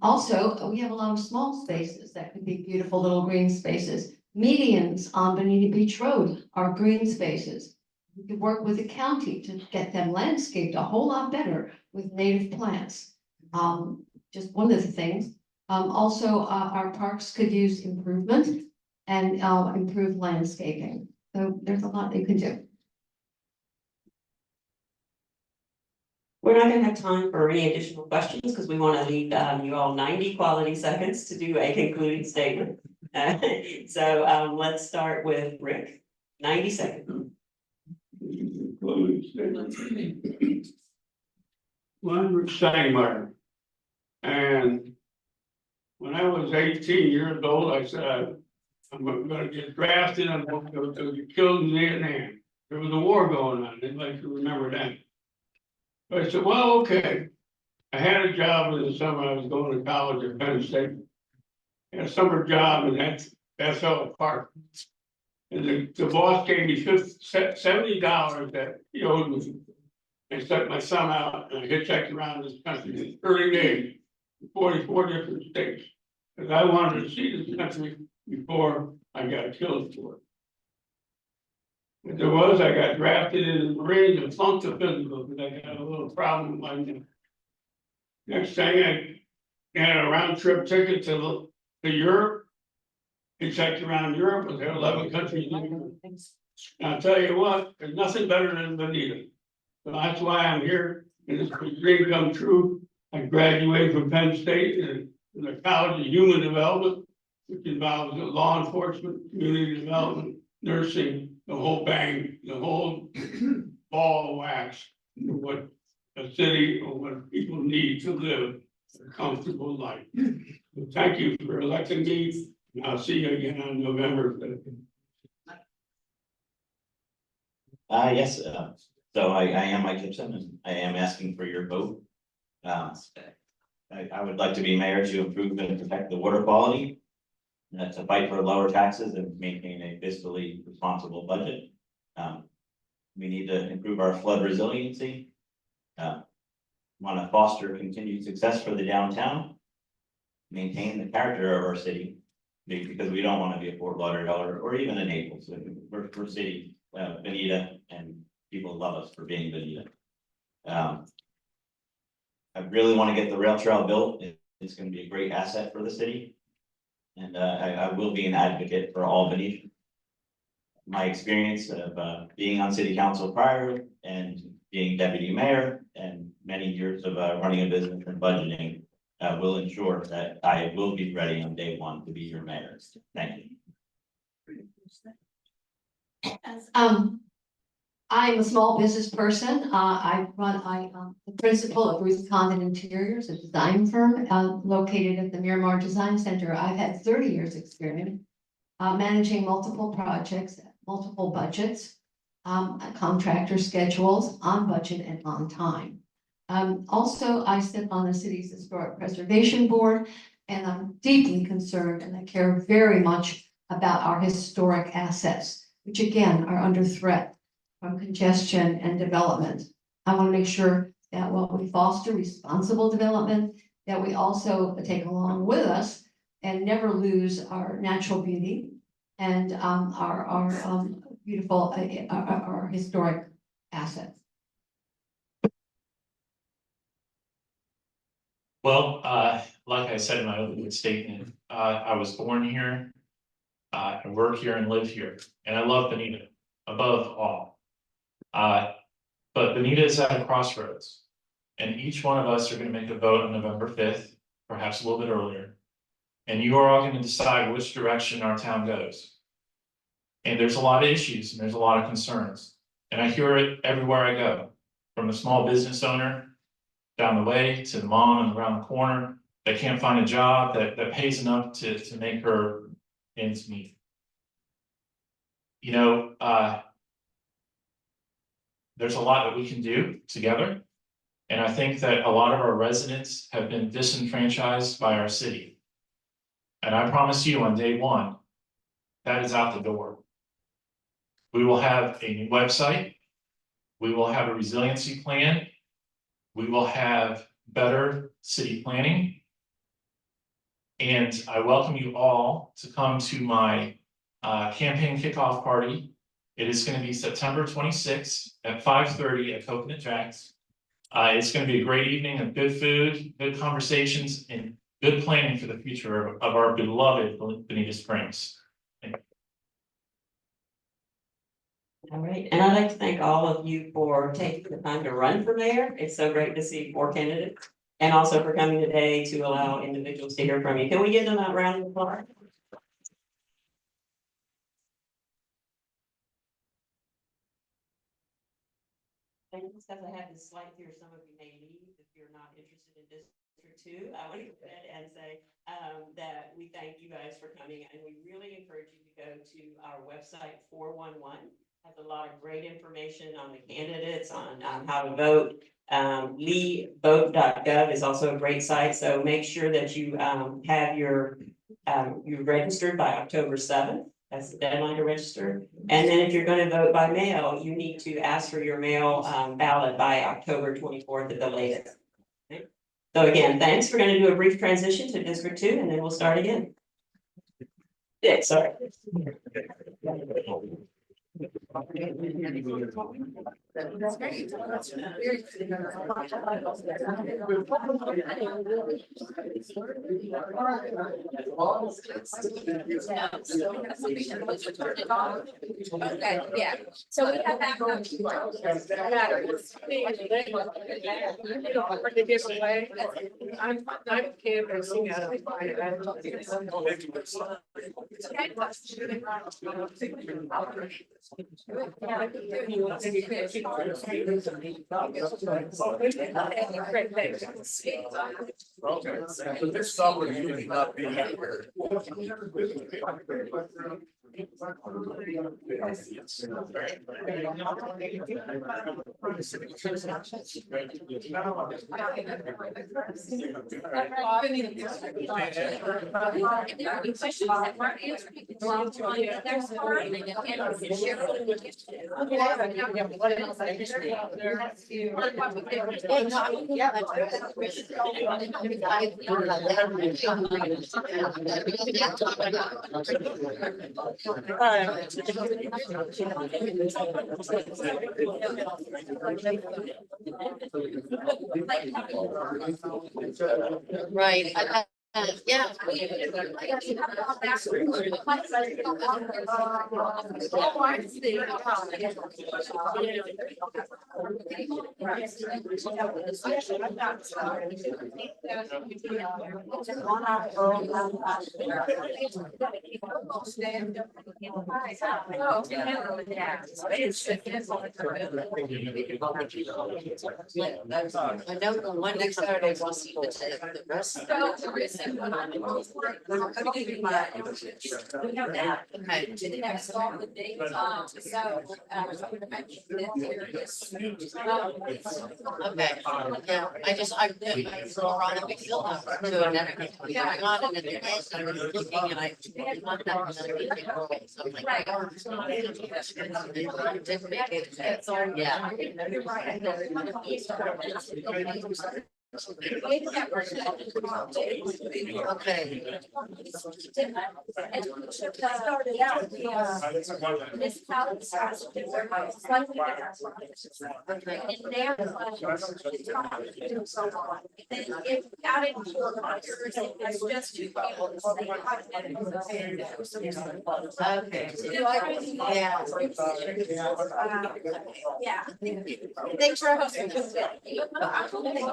Also, we have a lot of small spaces that could be beautiful little green spaces. Medians on Bonita Beach Road are green spaces. We could work with the county to get them landscaped a whole lot better with native plants. Just one of the things. Also, our parks could use improvement and improved landscaping. So there's a lot they could do. We're not gonna have time for any additional questions because we want to leave you all 90 quality seconds to do a concluding statement. So let's start with Rick. 90 seconds. Well, I'm Ruth Steinmeyer. And when I was 18 years old, I said, I'm gonna get drafted, I'm gonna go to the killed in Vietnam. There was a war going on, I'd like to remember that. But I said, well, okay. I had a job in the summer, I was going to college at Penn State. I had a summer job, and that fell apart. And the boss gave me $70 that he owed me. I sent my son out and I hitchhiked around this country in 30 days, 44 different states. Because I wanted to see this country before I got killed for it. But I got drafted in the Marines and flunked the physical because I got a little problem with my knee. Next thing I had a round trip ticket to Europe. Hitchhiked around Europe, was there 11 countries in Europe. And I'll tell you what, there's nothing better than Bonita. So that's why I'm here, and it's a dream come true. I graduated from Penn State in the College of Human Development, which involves law enforcement, community development, nursing, the whole bang, the whole ball of wax, what a city or what people need to live a comfortable life. So thank you for electing me, and I'll see you again on November 5th. Yes, so I am Mike Gibson, and I am asking for your vote. I would like to be mayor to improve and protect the water quality, to fight for lower taxes and maintain a fiscally responsible budget. We need to improve our flood resiliency. Want to foster continued success for the downtown, maintain the character of our city, because we don't want to be a Fort Lauderdale or even a Naples. We're city, Bonita, and people love us for being Bonita. I really want to get the rail trail built. It's going to be a great asset for the city. And I will be an advocate for all Bonita. My experience of being on city council prior and being deputy mayor and many years of running a business and budgeting will ensure that I will be ready on day one to be your mayor. Thank you. I'm a small business person. I'm the principal of Ruth Condit Interiors, a design firm located at the Miramar Design Center. I've had 30 years experience managing multiple projects, multiple budgets, contractor schedules on budget and on time. Also, I sit on the city's Historic Preservation Board, and I'm deeply concerned and I care very much about our historic assets, which again are under threat from congestion and development. I want to make sure that while we foster responsible development, that we also take along with us and never lose our natural beauty and our beautiful, our historic assets. Well, like I said in my opening statement, I was born here. I work here and live here, and I love Bonita above all. But Bonita is at a crossroads. And each one of us are gonna make a vote on November 5th, perhaps a little bit earlier. And you are all gonna decide which direction our town goes. And there's a lot of issues and there's a lot of concerns. And I hear it everywhere I go, from the small business owner down the way to the mom and around the corner that can't find a job that pays enough to make her ends meet. You know, there's a lot that we can do together. And I think that a lot of our residents have been disenfranchised by our city. And I promise you on day one, that is out the door. We will have a new website. We will have a resiliency plan. We will have better city planning. And I welcome you all to come to my campaign kickoff party. It is going to be September 26th at 5:30 at Coconut Jack's. It's going to be a great evening of good food, good conversations, and good planning for the future of our beloved Bonita Springs. All right, and I'd like to thank all of you for taking the time to run for mayor. It's so great to see 4 candidates. And also for coming today to allow individuals to hear from you. Can we give them that round of applause? And just as I have this slide here, some of you may leave if you're not interested in District 2. I want to go ahead and say that we thank you guys for coming, and we really encourage you to go to our website 411. Has a lot of great information on the candidates, on how to vote. LeeVote.gov is also a great site, so make sure that you have you're registered by October 7th. That's the deadline to register. And then if you're going to vote by mail, you need to ask for your mail ballot by October 24th at the latest. Okay? So again, thanks. We're going to do a brief transition to District 2, and then we'll start again. Yeah, sorry. That's great. That's very okay, yeah. So we have that. I'm canvassing out of Okay, so this summer you may not be here. Right. Yeah. I know the one next Saturday we'll see the rest. Okay, yeah, I saw on a big field house to another. I got it in the day, so I was looking and I. So I'm like, oh, it's not. Didn't make it. Yeah. Okay. Started out, this house started to work slightly different. And there was so long. Then it got into a controversy, it was just two people. Okay. Yeah. Yeah. Thanks for hosting us. Okay.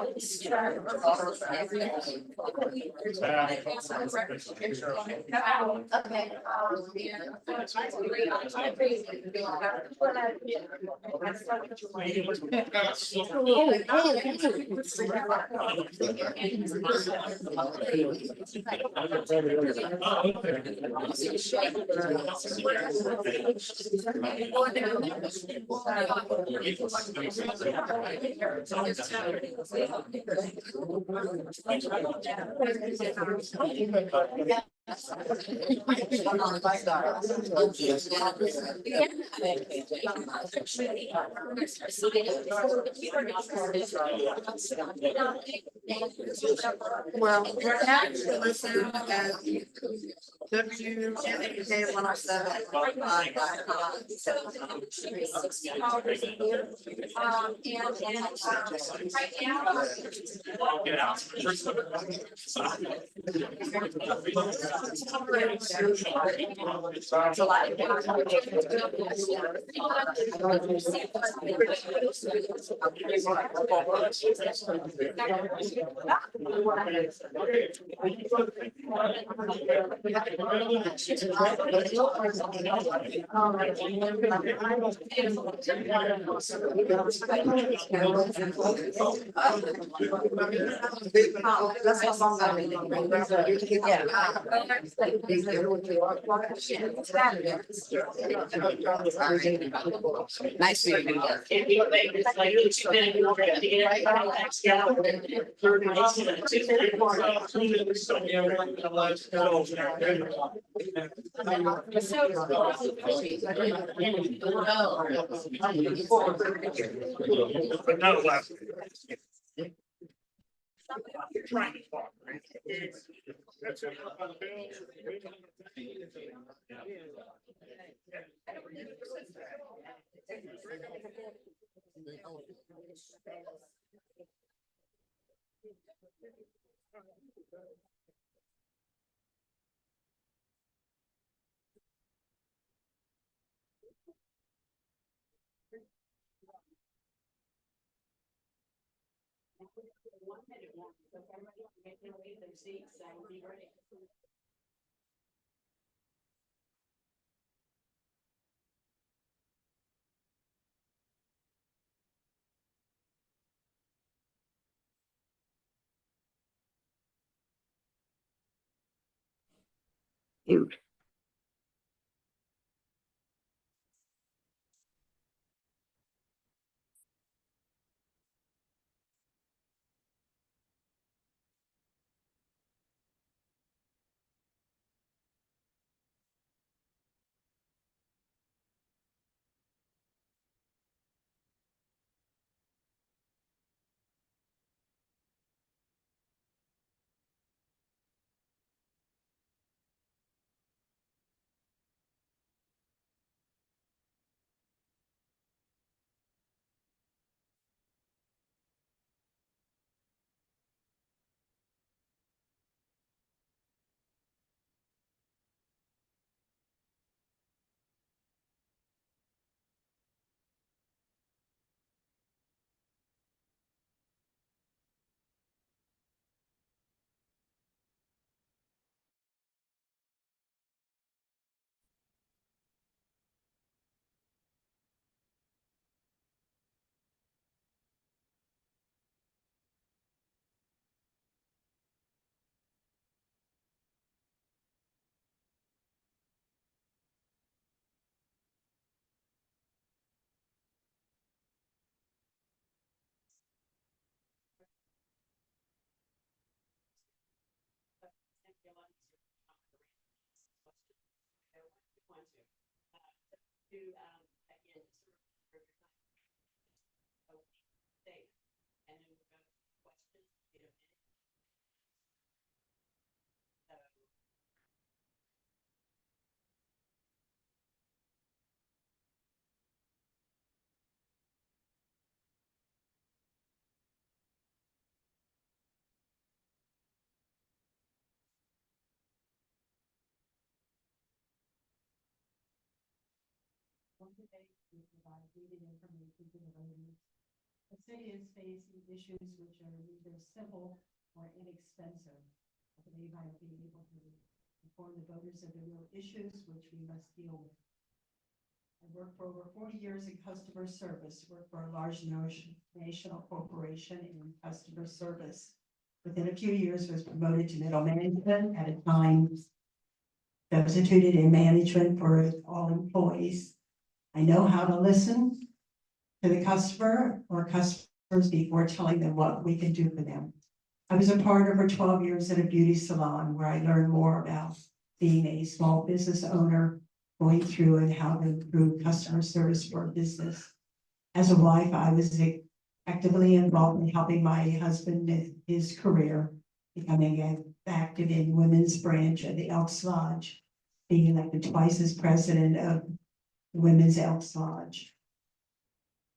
Well, we're happy to listen at Get out. Nice meeting you. You're trying to talk, right? That's it. today to provide needed information to the voters. The city is facing issues which are either simple or inexpensive. I believe I will be able to inform the voters of the real issues which we must deal with. I worked for over 40 years in customer service, worked for a large national corporation in customer service. Within a few years, was promoted to middle management at a time substituted in management for all employees. I know how to listen to the customer or customers before telling them what we can do for them. I was a partner for 12 years at a beauty salon where I learned more about being a small business owner, going through and how to improve customer service for a business. As a wife, I was actively involved in helping my husband in his career, becoming active in women's branch of the Elks Lodge, being elected twice as president of the Women's Elks Lodge.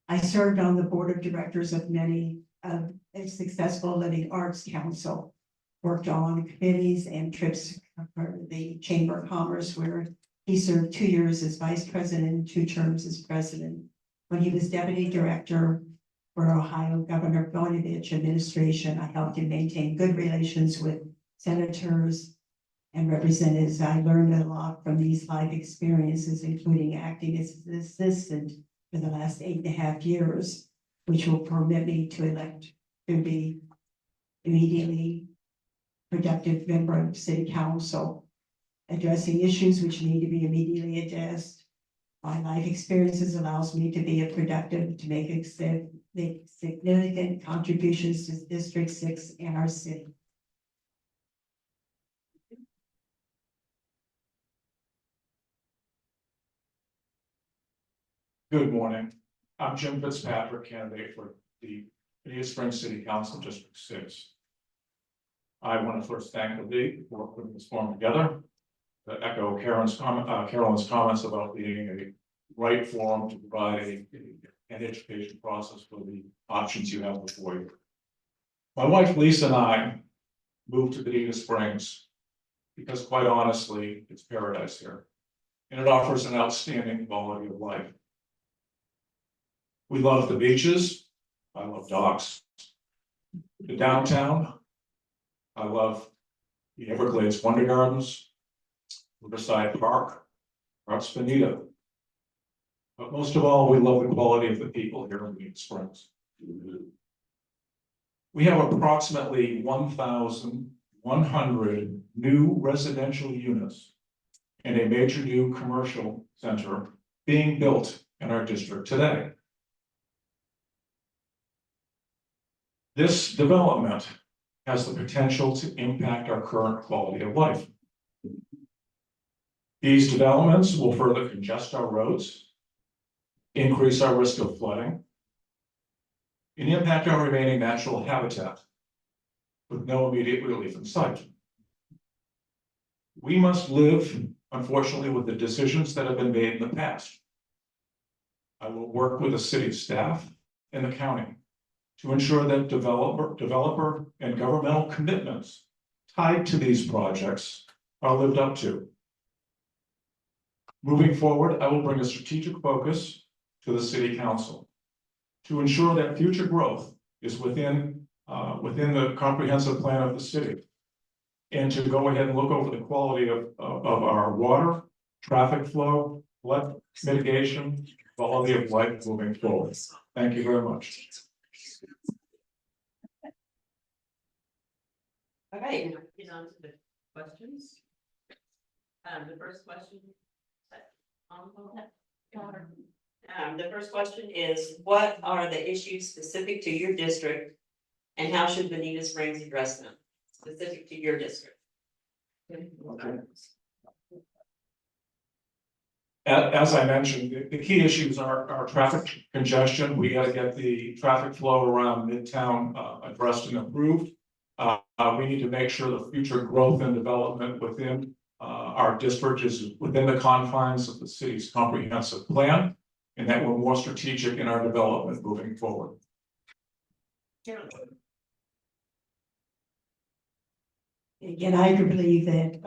I served on the board of directors of many of a Successful Living Arts Council, worked on committees and trips for the Chamber of Commerce, where he served 2 years as vice president and 2 terms as president. When he was deputy director for Ohio Governor Bonita administration, I helped him maintain good relations with senators and representatives. I learned a lot from these life experiences, including acting as an assistant for the last 8.5 years, which will permit me to elect to be immediately productive member of city council, addressing issues which need to be immediately addressed. My life experiences allows me to be a productive, to make significant contributions to District 6 and our city. Good morning. I'm Jim Fitzpatrick, candidate for the Bonita Springs City Council District 6. I want to first thank the league for putting this forum together. To echo Carolyn's comments about being a right forum to provide an education process for the options you have before you. My wife Lisa and I moved to Bonita Springs because, quite honestly, it's paradise here, and it offers an outstanding quality of life. We love the beaches. I love docks. The downtown. I love the Everglades Wonder Gardens, Riverside Park, perhaps Bonita. But most of all, we love the quality of the people here in Bonita Springs. We have approximately 1,100 new residential units and a major new commercial center being built in our district today. This development has the potential to impact our current quality of life. These developments will further congest our roads, increase our risk of flooding, and impact our remaining natural habitat with no immediate relief in sight. We must live, unfortunately, with the decisions that have been made in the past. I will work with the city staff and the county to ensure that developer and governmental commitments tied to these projects are lived up to. Moving forward, I will bring a strategic focus to the city council to ensure that future growth is within the comprehensive plan of the city, and to go ahead and look over the quality of our water, traffic flow, flood mitigation, quality of life moving forward. Thank you very much. All right, now get on to the questions. The first question. The first question is, what are the issues specific to your district and how should Bonita Springs address them? Specific to your district. As I mentioned, the key issues are traffic congestion. We got to get the traffic flow around Midtown addressed and improved. We need to make sure the future growth and development within our district is within the confines of the city's comprehensive plan, and that we're more strategic in our development moving forward. Carolyn. Again, I do believe that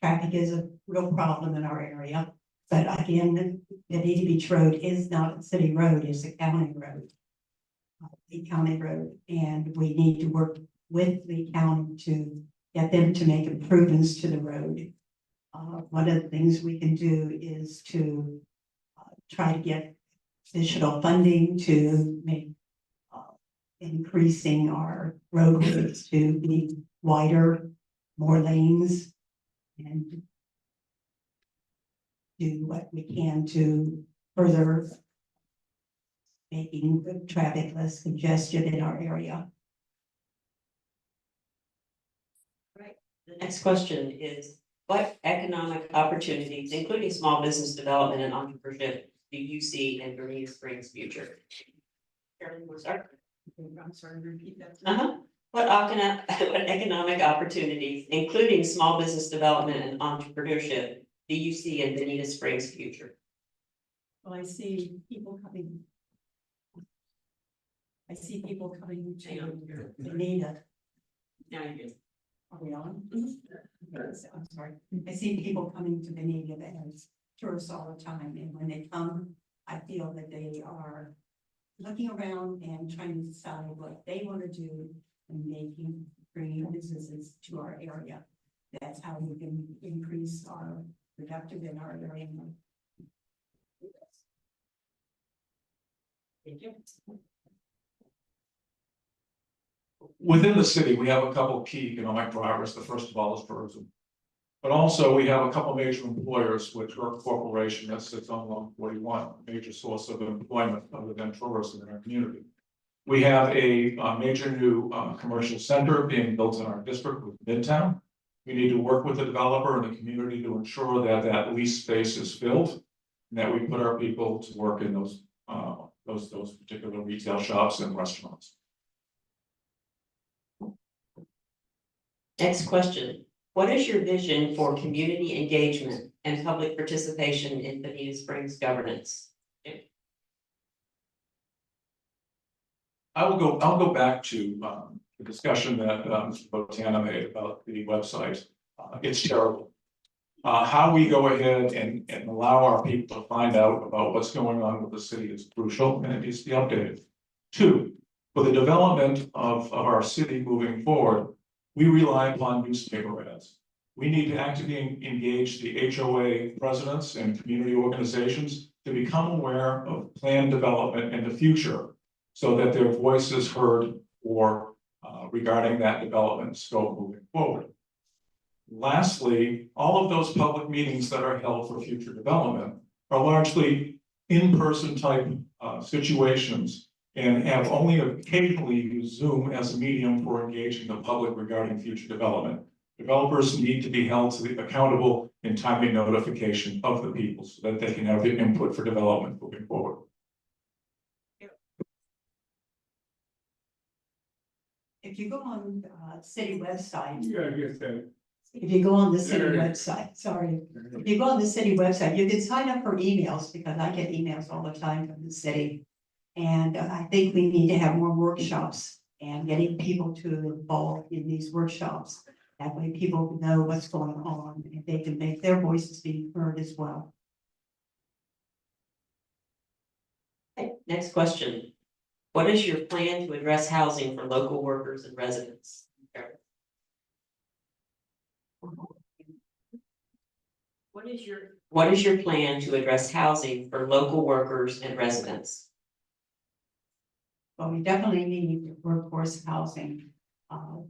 traffic is a real problem in our area. But again, the Bonita Beach Road is not a city road, it's a county road. The county road, and we need to work with the county to get them to make improvements to the road. One of the things we can do is to try to get additional funding to make increasing our roadways to be wider, more lanes, and do what we can to further making the traffic less congested in our area. The next question is, what economic opportunities, including small business development and entrepreneurship, do you see in Bonita Springs' future? Carolyn, you want to start? I'm sorry, repeat that. What economic opportunities, including small business development and entrepreneurship, do you see in Bonita Springs' future? Well, I see people coming. I see people coming to Bonita. Now you do. Are we on? I'm sorry. I see people coming to Bonita as tourists all the time, and when they come, I feel that they are looking around and trying to decide what they want to do and bringing businesses to our area. That's how we can increase our productive in our area. Thank you. Within the city, we have a couple of key economic drivers. The first of all is tourism. But also we have a couple of major employers, which are a corporation that sits on 141, a major source of employment other than tourism in our community. We have a major new commercial center being built in our district with Midtown. We need to work with the developer and the community to ensure that that lease space is filled, and that we put our people to work in those particular retail shops and restaurants. Next question. What is your vision for community engagement and public participation in Bonita Springs governance? I'll go back to the discussion that Mr. Botana made about the website. It's terrible. How we go ahead and allow our people to find out about what's going on with the city is crucial, and it needs to be updated. Two, for the development of our city moving forward, we rely upon newspaper ads. We need to actively engage the HOA presidents and community organizations to become aware of planned development in the future, so that their voice is heard or regarding that development scope moving forward. Lastly, all of those public meetings that are held for future development are largely in-person type situations, and have only occasionally used Zoom as a medium for engaging the public regarding future development. Developers need to be held accountable in timely notification of the people so that they can have the input for development moving forward. If you go on the city website, Yeah, I guess that. if you go on the city There it is. website, sorry. If you go on the city website, you can sign up for emails, because I get emails all the time from the city. And I think we need to have more workshops and getting people to involve in these workshops. That way people know what's going on and they can make their voices be heard as well. Okay, next question. What is your plan to address housing for local workers and residents? What is your plan to address housing for local workers and residents? But we definitely need workforce housing.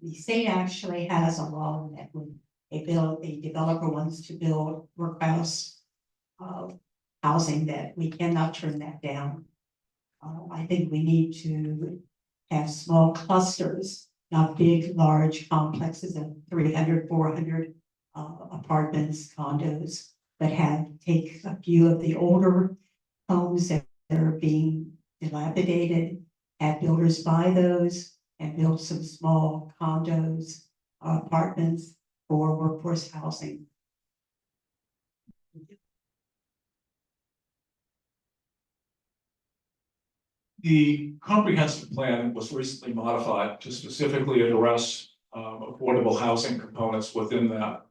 The state actually has a law that when a developer wants to build workhouse housing, that we cannot turn that down. I think we need to have small clusters, not big, large complexes of 300, 400 apartments, condos, but take a few of the older homes that are being dilapidated, have builders buy those and build some small condos, apartments for workforce housing. The comprehensive plan was recently modified to specifically address affordable housing components within that.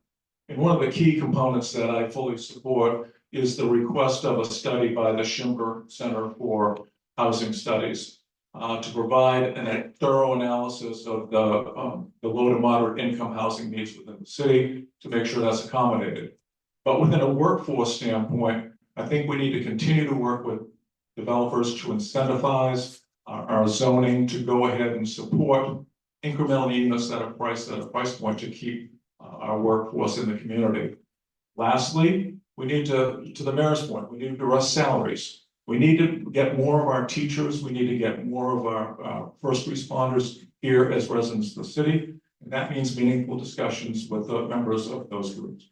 And one of the key components that I fully support is the request of a study by the Schimber Center for Housing Studies to provide a thorough analysis of the low to moderate income housing needs within the city to make sure that's accommodated. But within a workforce standpoint, I think we need to continue to work with developers to incentivize our zoning to go ahead and support incremental units that are priced at a price point to keep our workforce in the community. Lastly, we need to the mayor's point, we need to address salaries. We need to get more of our teachers, we need to get more of our first responders here as residents of the city. And that means meaningful discussions with the members of those groups.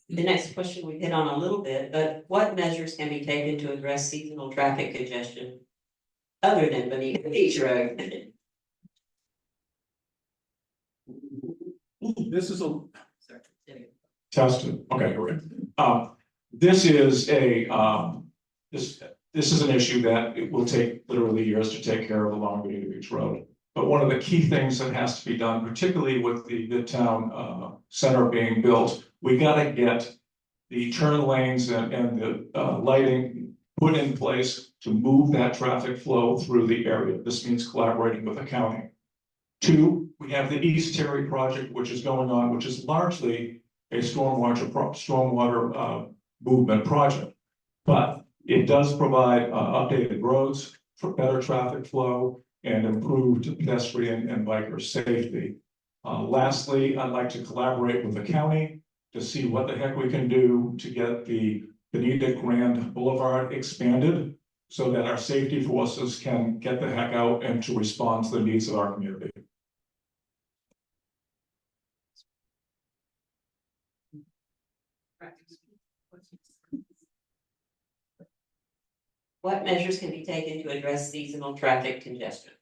The next question we hit on a little bit, but what measures can be taken to address seasonal traffic congestion other than Bonita Beach Road? This is a tested, okay, great. This is this is an issue that it will take literally years to take care of along Bonita Beach Road. But one of the key things that has to be done, particularly with the Midtown Center being built, we gotta get the turn lanes and the lighting put in place to move that traffic flow through the area. This means collaborating with the county. Two, we have the East Terry project, which is going on, which is largely a stormwater movement project. But it does provide updated roads for better traffic flow and improved pedestrian and biker safety. Lastly, I'd like to collaborate with the county to see what the heck we can do to get the Bonita Grand Boulevard expanded so that our safety forces can get the heck out and to respond to the needs of our community. What measures can be taken to address seasonal traffic congestion?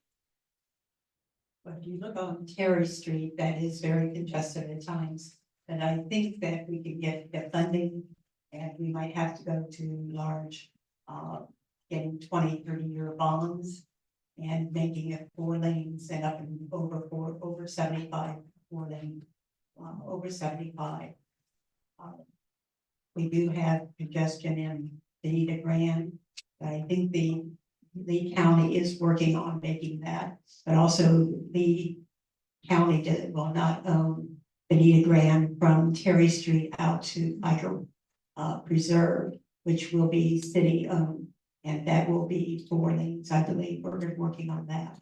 But if you look on Terry Street, that is very congested at times. And I think that we could get funding and we might have to go to large, getting 20, 30-year bonds and making it 4 lanes and up and over 75, 4 lane, over 75. We do have congestion in Bonita Grand. I think the Lee County is working on making that, but also Lee County will not own Bonita Grand from Terry Street out to Hydro Preserve, which will be city owned, and that will be 4 lanes, I believe. We're working on that.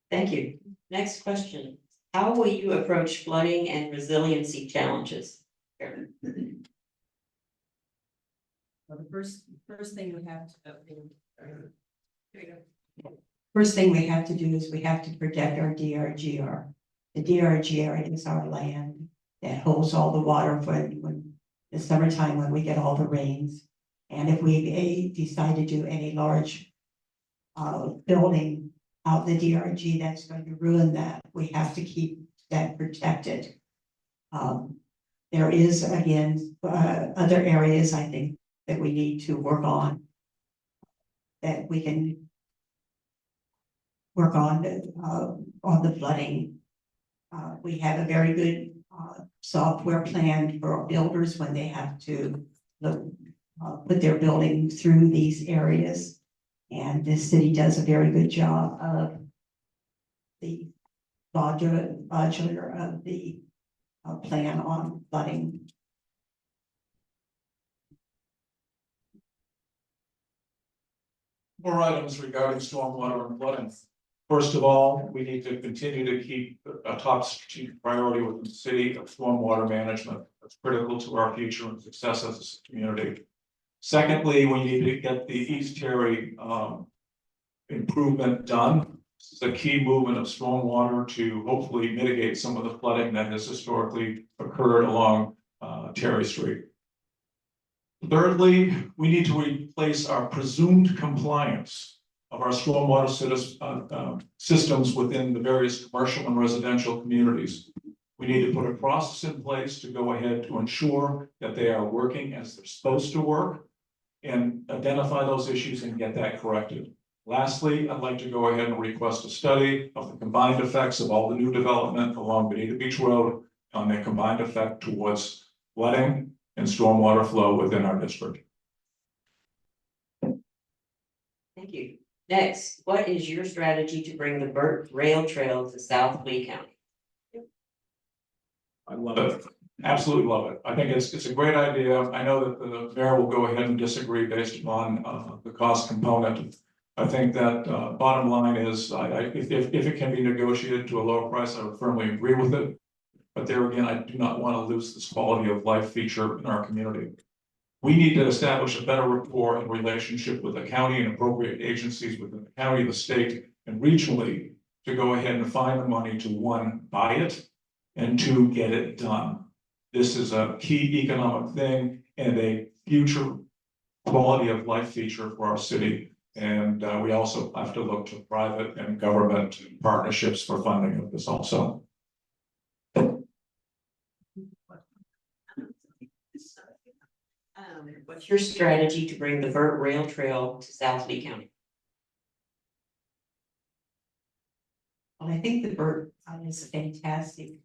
Thank you. Next question. How will you approach flooding and resiliency challenges? Carolyn? Well, the first thing we have to do is we have to protect our DRGR. The DRGR is our land that holds all the water when the summertime, when we get all the rains. And if we decide to do any large building out the DRG that's going to ruin that, we have to keep that protected. There is, again, other areas I think that we need to work on, that we can work on the flooding. We have a very good software plan for builders when they have to put their building through these areas. And this city does a very good job of the modular of the plan on flooding. More items regarding stormwater and flooding. First of all, we need to continue to keep a top strategic priority within the city of stormwater management. That's critical to our future and success as a community. Secondly, we need to get the East Terry improvement done. This is a key movement of stormwater to hopefully mitigate some of the flooding that has historically occurred along Terry Street. Thirdly, we need to replace our presumed compliance of our stormwater systems within the various commercial and residential communities. We need to put a process in place to go ahead to ensure that they are working as they're supposed to work and identify those issues and get that corrected. Lastly, I'd like to go ahead and request a study of the combined effects of all the new development along Bonita Beach Road on their combined effect towards flooding and stormwater flow within our district. Thank you. Next, what is your strategy to bring the Burt Rail Trail to South Lee County? I love it. Absolutely love it. I think it's a great idea. I know that the mayor will go ahead and disagree based upon the cost component. I think that bottom line is, if it can be negotiated to a lower price, I would firmly agree with it. But there again, I do not want to lose this quality of life feature in our community. We need to establish a better rapport and relationship with the county and appropriate agencies within the county, the state, and regionally to go ahead and find the money to, one, buy it, and two, get it done. This is a key economic thing and a future quality of life feature for our city. And we also have to look to private and government partnerships for funding of this also. What's your strategy to bring the Burt Rail Trail to South Lee County? Well, I think the Burt is a fantastic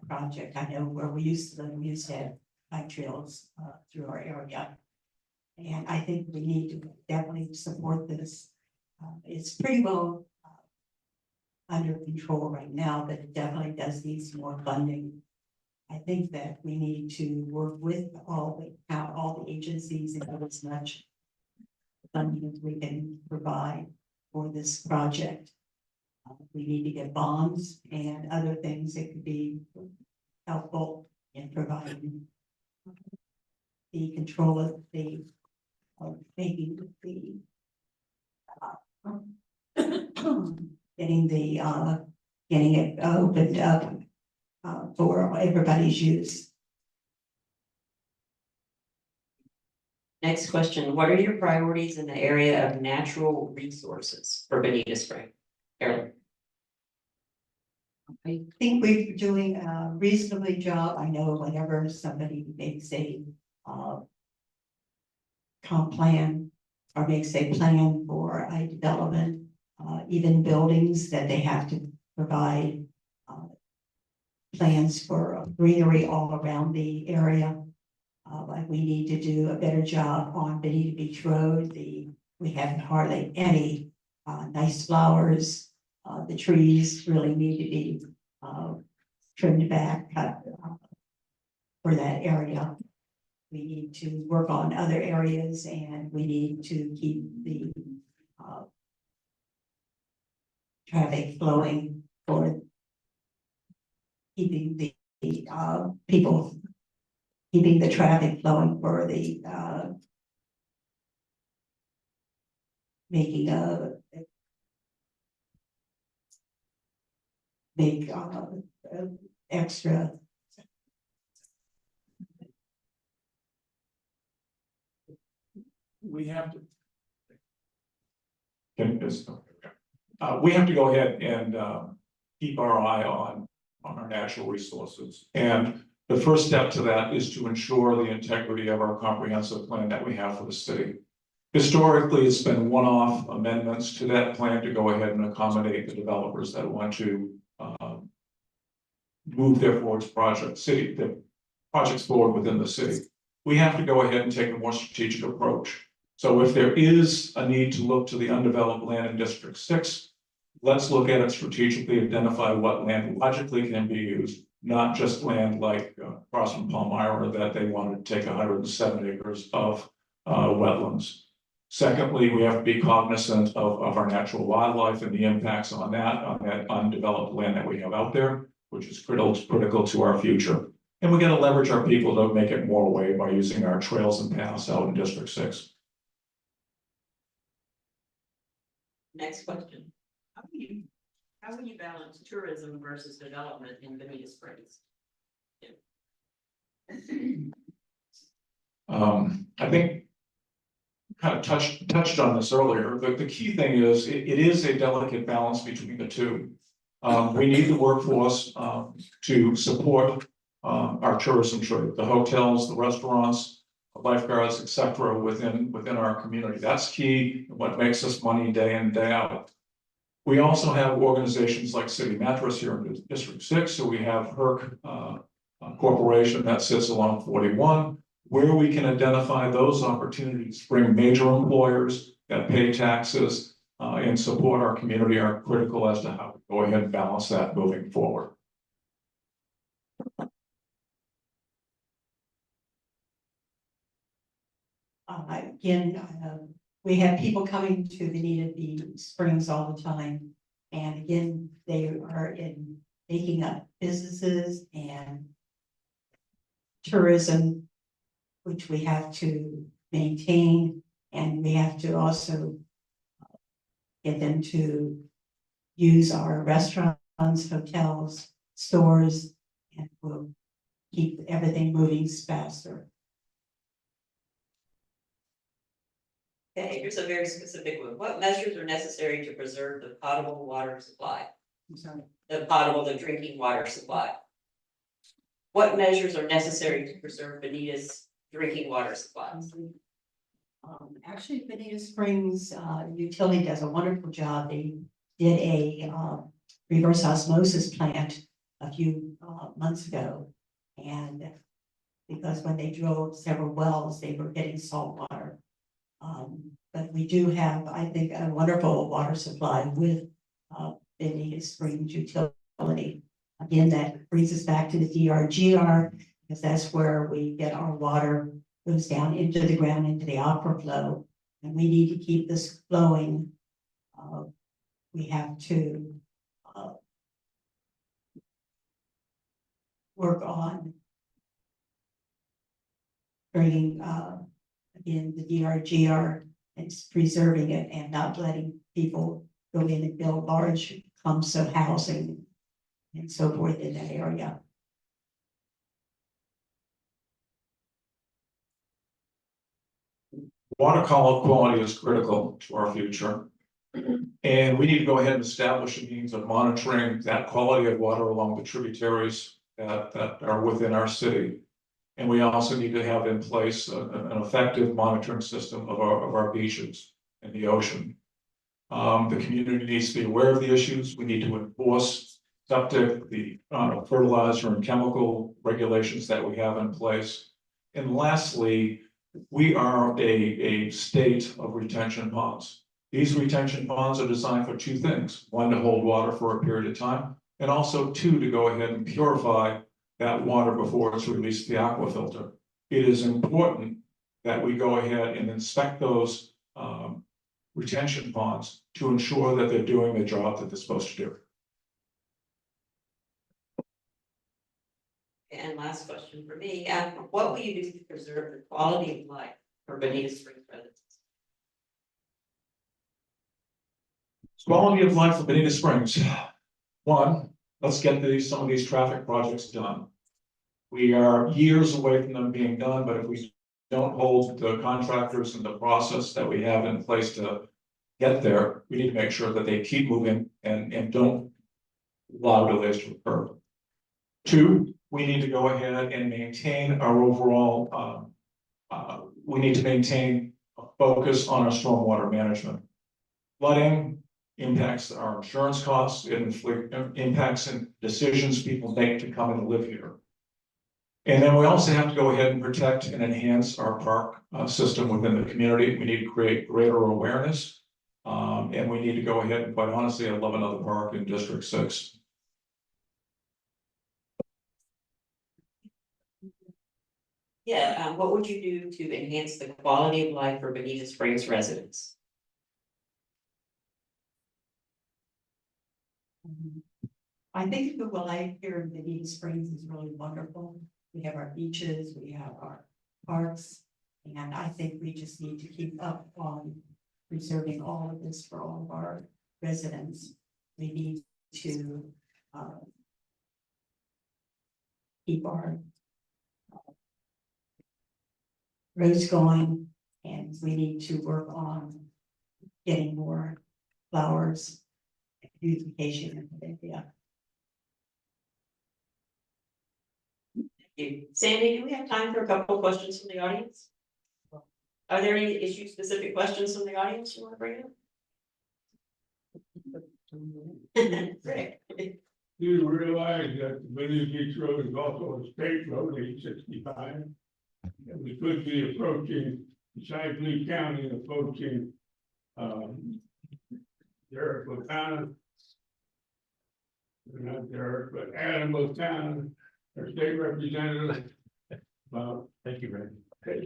project. I know where we used to live, we used to have bike trails through our area. And I think we need to definitely support this. It's pretty well under control right now, but it definitely does need some more funding. I think that we need to work with all the agencies and give as much funding as we can provide for this project. We need to get bonds and other things that could be helpful in providing the control of the making the getting it opened up for everybody's use. Next question, what are your priorities in the area of natural resources for Bonita Spring? Carolyn. I think we're doing a reasonably job. I know whenever somebody makes a comp plan or makes a plan for a development, even buildings that they have to provide plans for greenery all around the area. Like we need to do a better job on Bonita Beach Road. We have hardly any nice flowers. The trees really need to be trimmed back, cut for that area. We need to work on other areas and we need to keep the traffic flowing for keeping the people, keeping the traffic flowing for the making a make extra. We have to. We have to go ahead and keep our eye on our natural resources. And the first step to that is to ensure the integrity of our comprehensive plan that we have for the city. Historically, it's been one-off amendments to that plan to go ahead and accommodate the developers that want to move their Forbes projects forward within the city. We have to go ahead and take a more strategic approach. So if there is a need to look to the undeveloped land in District 6, let's look at it strategically, identify what land logically can be used, not just land like across from Palmyra that they wanted to take 107 acres of wetlands. Secondly, we have to be cognizant of our natural wildlife and the impacts on that undeveloped land that we have out there, which is critical to our future. And we got to leverage our people to make it more way by using our trails and paths out in District 6. Next question. How will you balance tourism versus development in Bonita Springs? I think kind of touched on this earlier, but the key thing is it is a delicate balance between the two. We need the workforce to support our tourism trade, the hotels, the restaurants, lifeguards, et cetera, within our community. That's key, what makes us money day in, day out. We also have organizations like City Mattress here in District 6, so we have HERC Corporation that sits along 41, where we can identify those opportunities, bring major employers that pay taxes and support our community are critical as to how we go ahead and balance that moving forward. We have people coming to the Springs all the time. And again, they are making up businesses and tourism, which we have to maintain, and we have to also get them to use our restaurants, hotels, stores, and we'll keep everything moving faster. Okay, here's a very specific one. What measures are necessary to preserve the potable water supply? I'm sorry. The drinking water supply. What measures are necessary to preserve Bonita's drinking water supply? Actually, Bonita Springs utility does a wonderful job. They did a reverse osmosis plant a few months ago. And because when they drilled several wells, they were getting salt water. But we do have, I think, a wonderful water supply with Bonita Springs utility. Again, that brings us back to the DRGR, because that's where we get our water, goes down into the ground, into the aquifer flow, and we need to keep this flowing. We have to work on bringing, again, the DRGR and preserving it and not letting people go in and build large clumps of housing and so forth in that area. Water quality is critical to our future. And we need to go ahead and establish a means of monitoring that quality of water along the tributaries that are within our city. And we also need to have in place an effective monitoring system of our beaches and the ocean. The community needs to be aware of the issues. We need to enforce septic, the fertilizer and chemical regulations that we have in place. And lastly, we are a state of retention ponds. These retention ponds are designed for two things. One, to hold water for a period of time, and also two, to go ahead and purify that water before it's released to the aquafilter. It is important that we go ahead and inspect those retention ponds to ensure that they're doing the job that they're supposed to do. And last question for me, what will you do to preserve the quality of life for Bonita Springs residents? Quality of life for Bonita Springs. One, let's get some of these traffic projects done. We are years away from them being done, but if we don't hold the contractors and the process that we have in place to get there, we need to make sure that they keep moving and don't allow delays to occur. Two, we need to go ahead and maintain our overall, we need to maintain a focus on our stormwater management. Flooding impacts our insurance costs, it impacts in decisions people make to come and live here. And then we also have to go ahead and protect and enhance our park system within the community. We need to create greater awareness. And we need to go ahead and, quite honestly, I'd love another park in District 6. Yeah, what would you do to enhance the quality of life for Bonita Springs residents? I think the life here in Bonita Springs is really wonderful. We have our beaches, we have our parks, and I think we just need to keep up on preserving all of this for all of our residents. We need to keep our roads going, and we need to work on getting more flowers, beautification in the area. Sandy, do we have time for a couple of questions from the audience? Are there any issue-specific questions from the audience you want to bring up? Rick? Do you realize that the Village Beach Road is also a state road, 865? And we could be approaching, besides Lee County, approaching, Derrick, Botana. Not Derrick, but Adam Botana, our state representative. Thank you, Ray.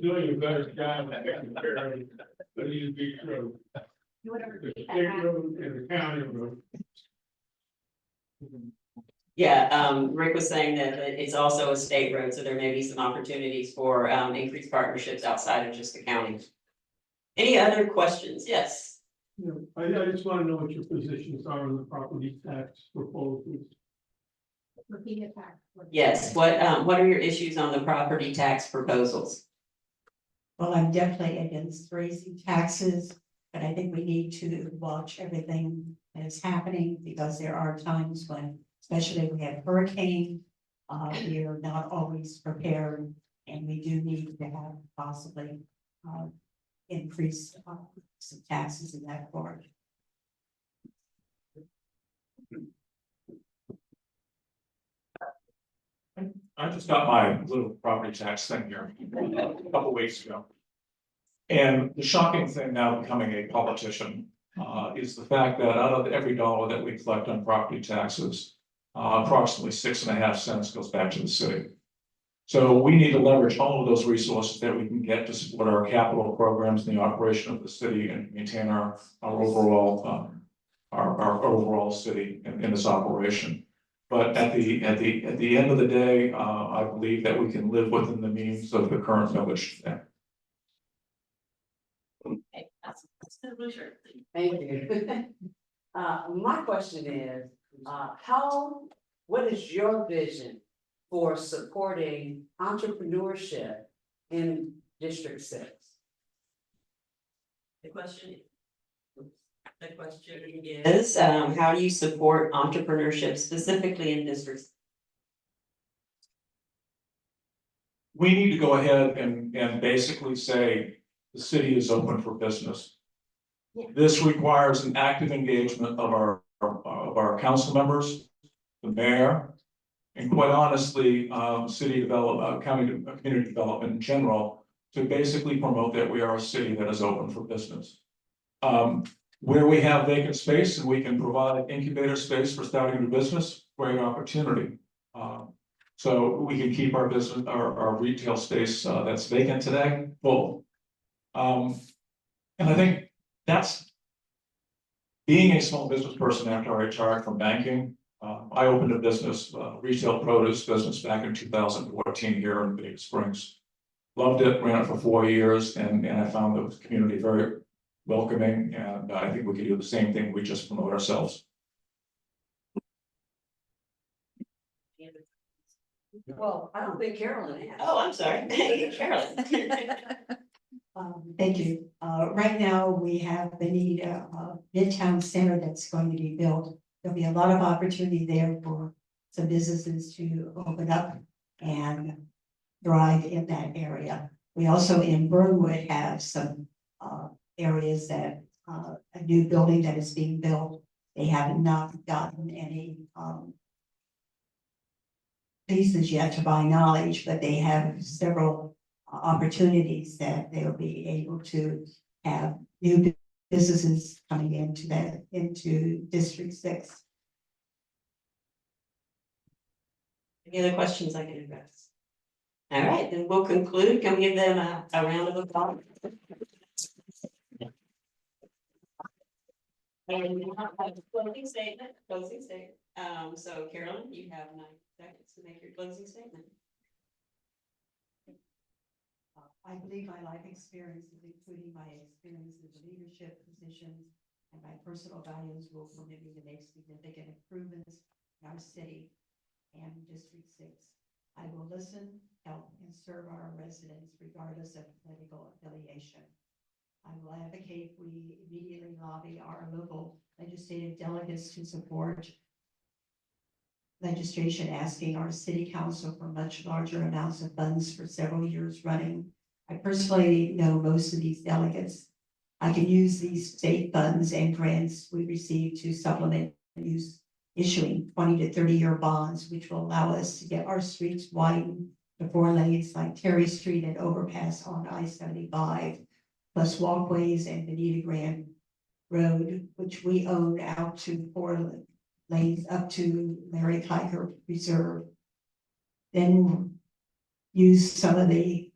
Doing a better job at taking care of the Village Beach Road. The state road and the county road. Yeah, Rick was saying that it's also a state road, so there may be some opportunities for increased partnerships outside of just the county. Any other questions? Yes. I just want to know what your positions are on the property tax proposals. Repeat it back. Yes, what are your issues on the property tax proposals? Well, I'm definitely against raising taxes, but I think we need to watch everything that is happening because there are times when, especially if we have hurricane, we are not always prepared, and we do need to have possibly increased some taxes in that part. I just got my little property tax thing here a couple weeks ago. And the shocking thing now becoming a politician is the fact that out of every dollar that we collect on property taxes, approximately 6.5 cents goes back to the city. So we need to leverage all of those resources that we can get to support our capital programs and the operation of the city and maintain our overall our overall city in this operation. But at the end of the day, I believe that we can live within the means of the current village. Okay, that's the blue shirt. Thank you. My question is, what is your vision for supporting entrepreneurship in District 6? The question is, how do you support entrepreneurship specifically in districts? We need to go ahead and basically say the city is open for business. Yeah. This requires an active engagement of our council members, the mayor, and quite honestly, city development, community development in general, to basically promote that we are a city that is open for business. Where we have vacant space and we can provide incubator space for starting a new business, great opportunity. So we can keep our business, our retail space that's vacant today full. And I think that's being a small business person after I retired from banking. I opened a business, retail produce business back in 2014 here in Bonita Springs. Loved it, ran it for 4 years, and I found the community very welcoming, and I think we could do the same thing. We just promote ourselves. Well, I don't think Carolyn asked. Oh, I'm sorry, Carolyn. Thank you. Right now, we have Bonita Midtown Center that's going to be built. There'll be a lot of opportunity there for some businesses to open up and thrive in that area. We also in Burnwood have some areas that a new building that is being built. They have not gotten any leases yet to buy knowledge, but they have several opportunities that they'll be able to have new businesses coming into District 6. Any other questions I can address? All right, then we'll conclude. Can we give them a round of applause? And we have a closing statement. So Carolyn, you have 9 seconds to make your closing statement. I believe my life experiences, including my experiences in leadership positions and my personal values, will permit me to make significant improvements in our city and District 6. I will listen, help, and serve our residents regardless of political affiliation. I will advocate we immediately lobby our local legislative delegates to support legislation asking our city council for much larger amounts of funds for several years running. I personally know most of these delegates. I can use these state funds and grants we receive to supplement use issuing 20 to 30-year bonds, which will allow us to get our streets widened to 4 lanes like Terry Street and overpass on I-75, plus walkways and Bonita Grand Road, which we own out to 4 lanes up to Larry Kiker Reserve. Then use some of the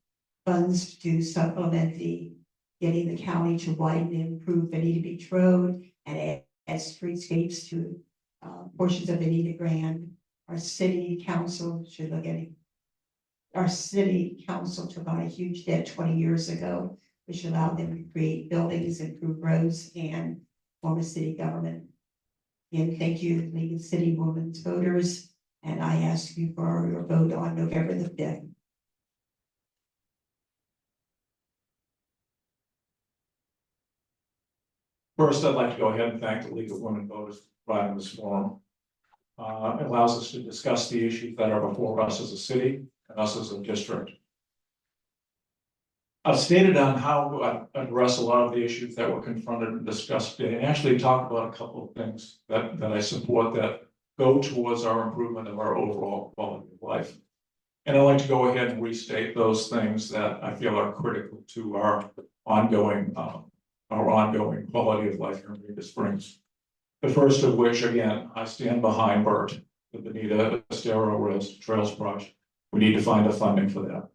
funds to supplement the getting the county to widen and improve Bonita Beach Road and add streetscapes to portions of Bonita Grand. Our city council should look at it. Our city council took on a huge debt 20 years ago, which allowed them to create buildings, improve roads, and form a city government. And thank you, League of City Women's Voters, and I ask you for your vote on November the 5th. First, I'd like to go ahead and thank the League of Women Voters for providing this forum. It allows us to discuss the issues that are before us as a city and us as a district. I've stated on how I address a lot of the issues that were confronted and discussed today, and actually talk about a couple of things that I support that go towards our improvement of our overall quality of life. And I'd like to go ahead and restate those things that I feel are critical to our ongoing quality of life here in Bonita Springs. The first of which, again, I stand behind Bert, the Bonita Estero Trails Project. We need to find the funding for that.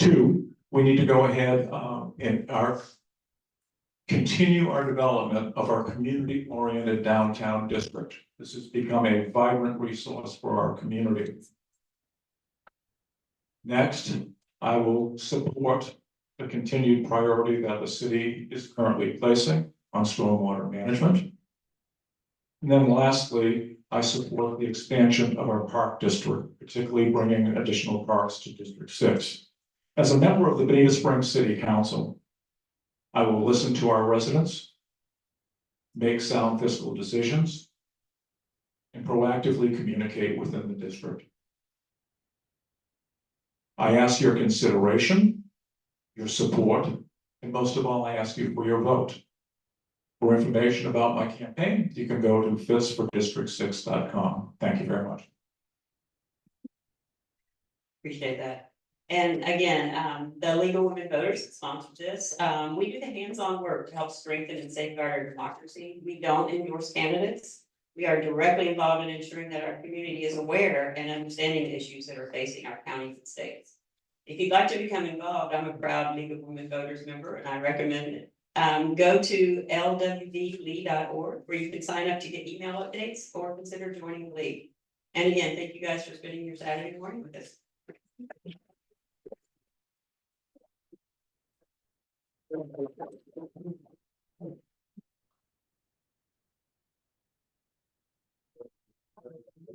2, we need to go ahead and continue our development of our community-oriented downtown district. This has become a vibrant resource for our community. Next, I will support the continued priority that the city is currently placing on stormwater management. And then lastly, I support the expansion of our park district, particularly bringing additional parks to District 6. As a member of the Bonita Springs City Council, I will listen to our residents, make sound fiscal decisions, and proactively communicate within the district. I ask your consideration, your support, and most of all, I ask you for your vote. For information about my campaign, you can go to fitsfordistrict6.com. Thank you very much. Appreciate that. And again, the League of Women Voters sponsored this. We do the hands-on work to help strengthen and safeguard our democracy. We don't endorse candidates. We are directly involved in ensuring that our community is aware and understanding the issues that are facing our counties and states. If you'd like to become involved, I'm a proud League of Women Voters member, and I recommend it. Go to LWVLee.org, where you can sign up to get email updates or consider joining the league. And again, thank you guys for spending your Saturday morning with us.